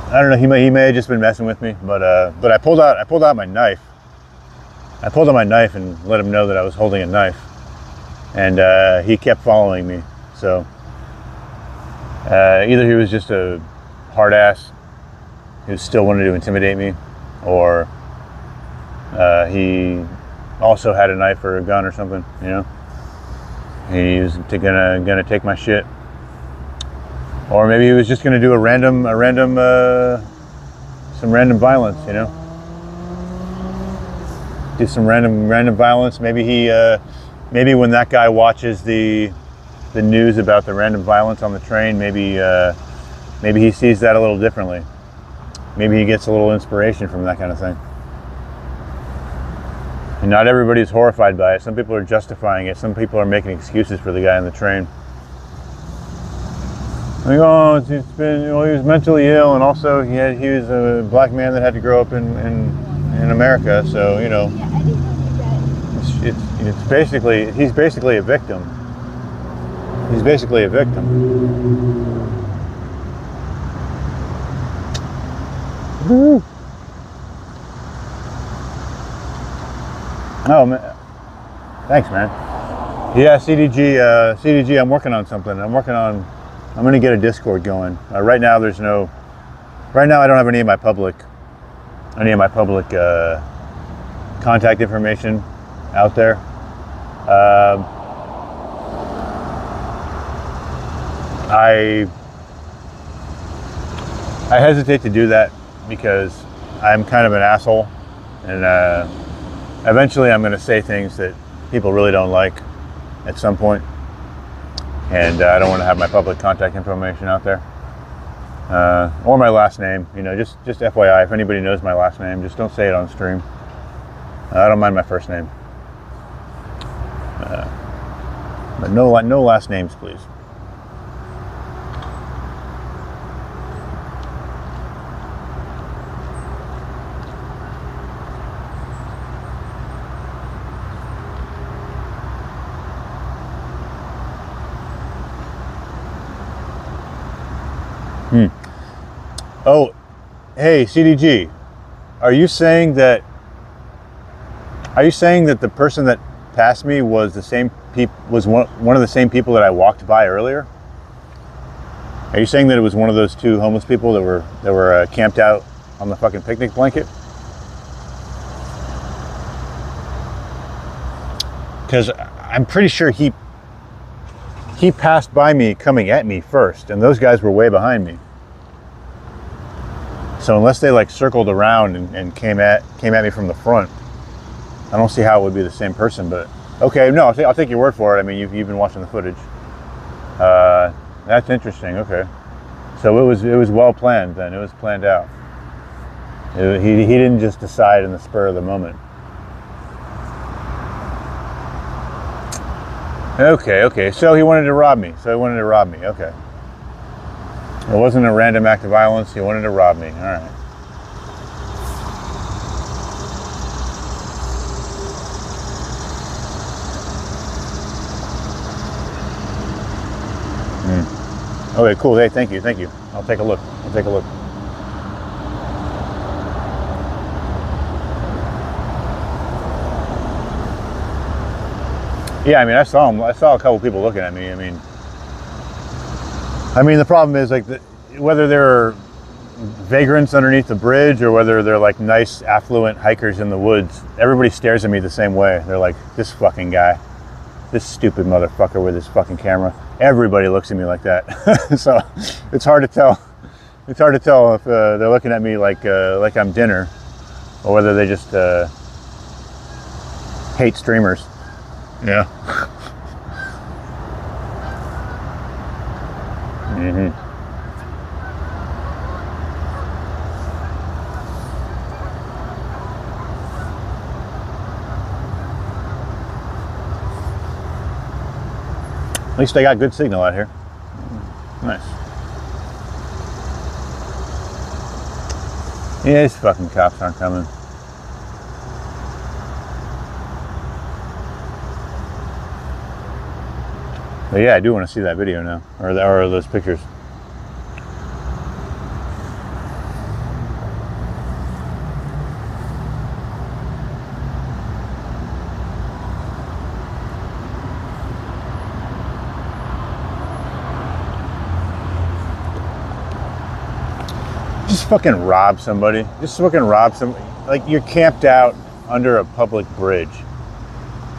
I don't know. He may have just been messing with me, but I pulled out my knife. I pulled out my knife and let him know that I was holding a knife, and he kept following me. So either he was just a hard ass who still wanted to intimidate me, or he also had a knife or a gun or something. You know, he was gonna take my shit. Or maybe he was just going to do some random violence, you know. Do some random violence. Maybe maybe when that guy watches the news about the random violence on the train, maybe he sees that a little differently. Maybe he gets a little inspiration from that kind of thing. And not everybody's horrified by it. Some people are justifying it. Some people are making excuses for the guy on the train. Like, oh, he was mentally ill, and also he was a black man that had to grow up in America, so you know, it's basically he's basically a victim. He's basically a victim. Woo. Oh man, Thanks, man. Yeah, CDG, I'm working on something. I'm going to get a Discord going. Right now, I don't have any of my public contact information out there. I hesitate to do that because I'm kind of an asshole, and eventually I'm going to say things that people really don't like at some point, and I don't want to have my public contact information out there, or my last name. You know, just FYI, if anybody knows my last name, just don't say it on stream. I don't mind my first name, but no last names, please. Oh, hey, CDG, are you saying that the person that passed me was one of the same people that I walked by earlier? Are you saying that it was one of those two homeless people that were camped out on the fucking picnic blanket? Because I'm pretty sure he passed by me coming at me first, and those guys were way behind me. So unless they like circled around and came at me from the front, I don't see how it would be the same person. But okay, no, I'll take your word for it. I mean, you've been watching the footage. That's interesting. Okay, so it was well planned then. It was planned out. He didn't just decide in the spur of the moment. Okay. So he wanted to rob me. Okay. It wasn't a random act of violence. He wanted to rob me. All right. Okay, cool. Hey, thank you. I'll take a look. Yeah, I mean, I saw a couple people looking at me. I mean, the problem is like whether they're vagrants underneath the bridge or whether they're like nice, affluent hikers in the woods. Everybody stares at me the same way. They're like, this fucking guy, this stupid motherfucker with his fucking camera. Everybody looks at me like that. So it's hard to tell. It's hard to tell if they're looking at me like I'm dinner, or whether they just hate streamers. Yeah. Mm-hmm. At least I got good signal out here. Nice. Yeah, these fucking cops aren't coming. But yeah, I do want to see that video now, or those pictures. Just fucking rob somebody. Like, you're camped out under a public bridge,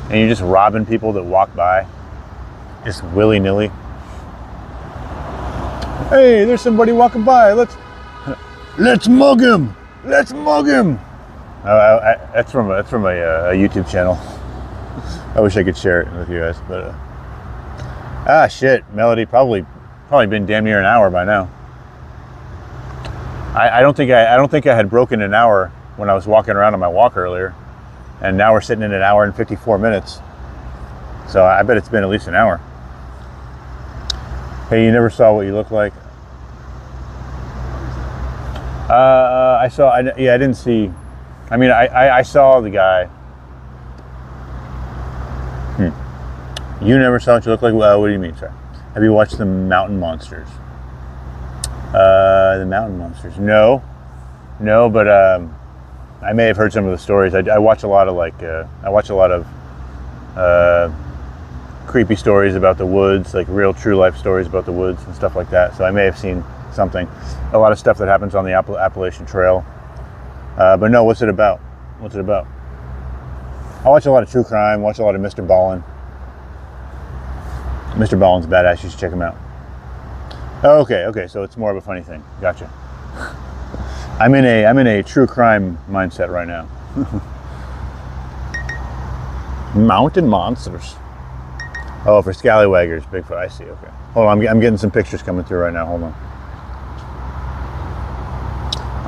and you're just robbing people that walk by. Just willy-nilly. Hey, there's somebody walking by. Let's mug him. That's from a YouTube channel. I wish I could share it with you guys, but shit, Melody, probably been damn near an hour by now. I don't think I had broken an hour when I was walking around on my walk earlier, and now we're sitting in an hour and 54 minutes. So I bet it's been at least an hour. Hey, you never saw what you look like? I didn't see. I mean, I saw the guy. You never saw what you look like? Well, what do you mean, sir? Have you watched The Mountain Monsters? The Mountain Monsters? No, but I may have heard some of the stories. I watch a lot of creepy stories about the woods, like real true life stories about the woods and stuff like that. So I may have seen something. A lot of stuff that happens on the Appalachian Trail. But no, what's it about? What's it about? I watch a lot of true crime, watch a lot of Mr. Ballin. Mr. Ballin's badass, you should check him out. Oh, okay, so it's more of a funny thing. Gotcha. I'm in a true crime mindset right now. Mountain monsters. Oh, for scallywaggers, Bigfoot. I see. Okay. Hold on. I'm getting some pictures coming through right now. Hold on.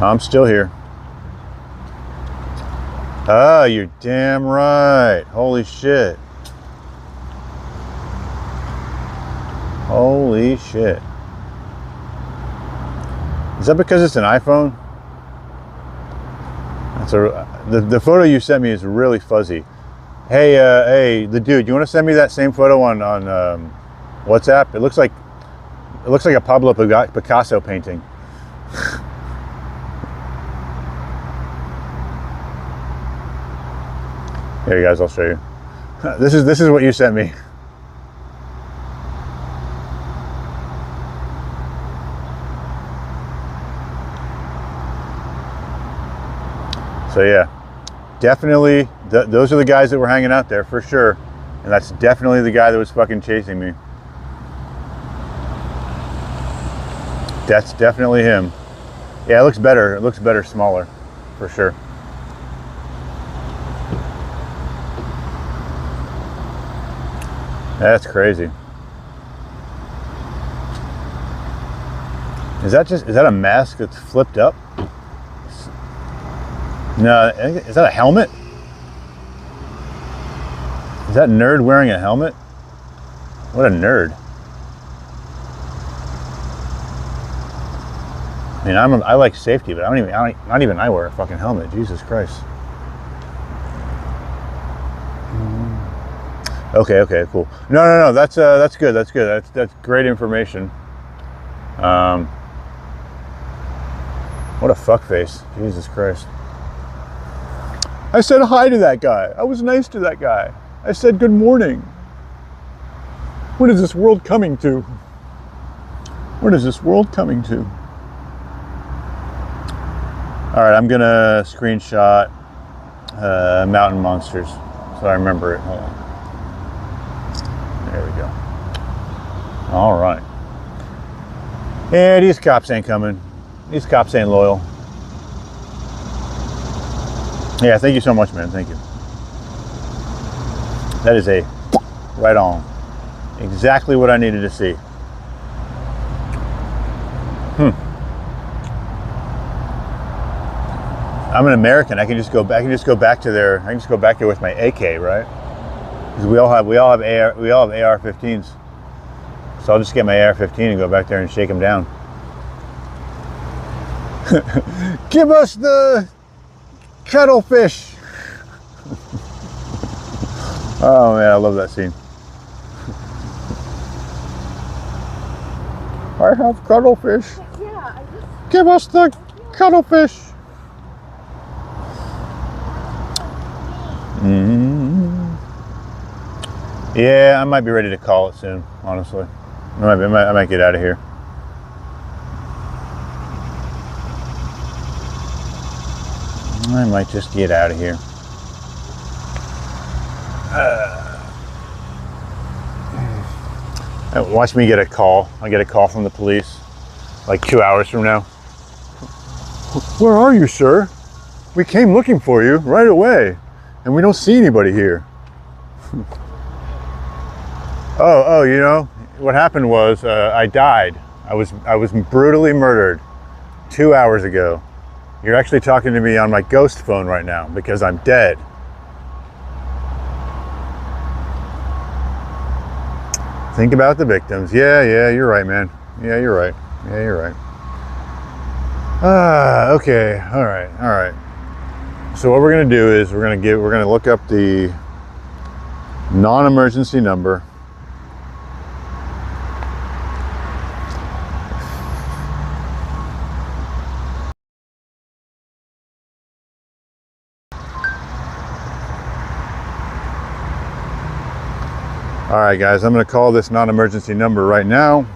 I'm still here. Ah, you're damn right. Holy shit. Holy shit. Is that because it's an iPhone? That's the photo you sent me is really fuzzy. Hey, the dude, you want to send me that same photo on WhatsApp? It looks like a Pablo Picasso painting. Here, guys, I'll show you. This is what you sent me. So yeah, definitely those are the guys that were hanging out there for sure, and that's definitely the guy that was fucking chasing me. That's definitely him. Yeah, it looks better. It looks better smaller, for sure. That's crazy. Is that a mask that's flipped up? No, is that a helmet? Is that nerd wearing a helmet? What a nerd. I mean, I like safety, but not even I wear a fucking helmet. Jesus Christ. Okay, cool. No, that's good. That's good. That's great information. What a fuckface. Jesus Christ. I said hi to that guy. I was nice to that guy. I said good morning. What is this world coming to? What is this world coming to? All right, I'm gonna screenshot mountain monsters so I remember it. Hold on. There we go. All right. Yeah, these cops ain't coming. These cops ain't loyal. Yeah, thank you so much, man. Thank you. That is a right on. Exactly what I needed to see. I'm an American. I can just go back. I can just go back there with my AK, right? Because we all have AR-15s. So I'll just get my AR-15 and go back there and shake them down. Give us the cuttlefish. Oh man, I love that scene. I have cuttlefish. Yeah, give us the cuttlefish. Yeah, I might be ready to call it soon, honestly. I might get out of here. I might just get out of here. Watch me get a call. I'll get a call from the police like 2 hours from now. Where are you, sir? We came looking for you right away, and we don't see anybody here. Oh, you know, what happened was I died. I was brutally murdered 2 hours ago. You're actually talking to me on my ghost phone right now because I'm dead. Think about the victims. Yeah, you're right, man. Yeah, you're right. Okay, all right. So what we're gonna do is we're gonna look up the non-emergency number. All right, guys, I'm going to call this non-emergency number right now.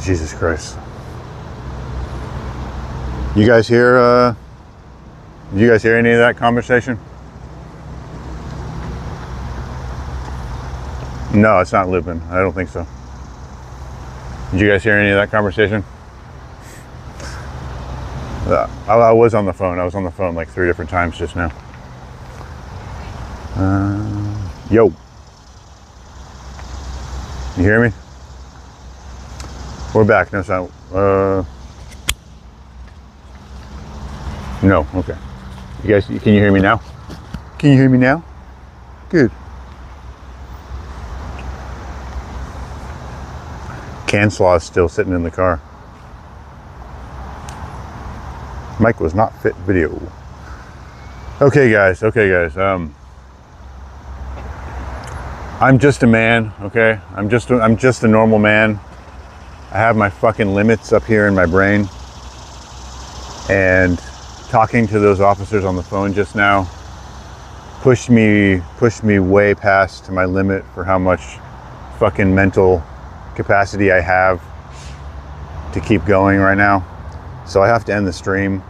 Jesus Christ. You guys hear, did you guys hear any of that conversation? No, it's not looping. I don't think so. Did you guys hear any of that conversation? I was on the phone. I was on the phone like 3 different times just now. Yo. You hear me? We're back. No, it's not. No. Okay. You guys, can you hear me now? Can you hear me now? Good. Canslaw is still sitting in the car. Mike was not fit video. Okay guys, I'm just a man, okay? I'm just a normal man. I have my fucking limits up here in my brain. And talking to those officers on the phone just now pushed me way past my limit for how much fucking mental capacity I have to keep going right now. So I have to end the stream,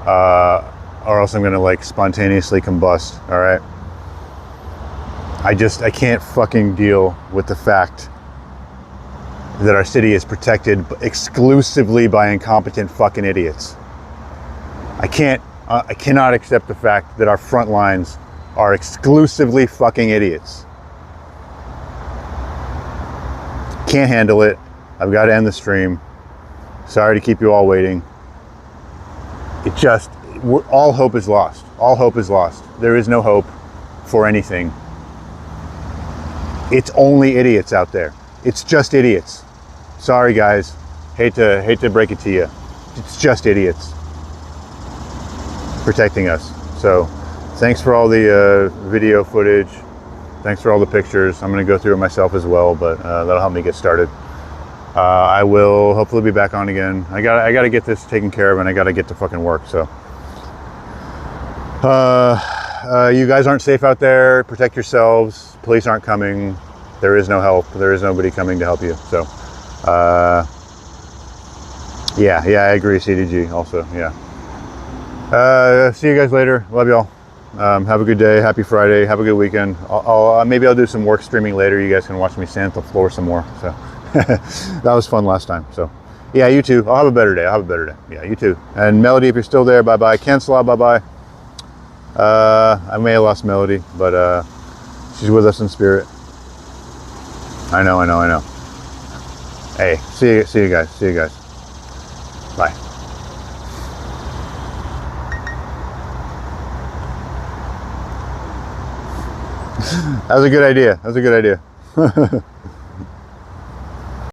or else I'm gonna like spontaneously combust, all right? I can't fucking deal with the fact that our city is protected exclusively by incompetent fucking idiots. I cannot accept the fact that our front lines are exclusively fucking idiots. Can't handle it. I've got to end the stream. Sorry to keep you all waiting. All hope is lost. All hope is lost. There is no hope for anything. It's only idiots out there. It's just idiots. Sorry guys. Hate to break it to you. It's just idiots protecting us. So thanks for all the video footage. Thanks for all the pictures. I'm going to go through it myself as well, but that'll help me get started. I will hopefully be back on again. I got to get this taken care of, and I got to get to fucking work. So you guys aren't safe out there. Protect yourselves. Police aren't coming. There is no help. There is nobody coming to help you. So yeah, I agree. CDG also. Yeah. See you guys later. Love y'all. Have a good day. Happy Friday. Have a good weekend. Maybe I'll do some work streaming later. You guys can watch me sand the floor some more. So that was fun last time. So yeah, you too. I'll have a better day. Yeah, you too. And Melody, if you're still there, bye-bye. Cancelau, bye-bye. I may have lost Melody, but she's with us in spirit. I know. Hey, see you guys. Bye. That was a good idea.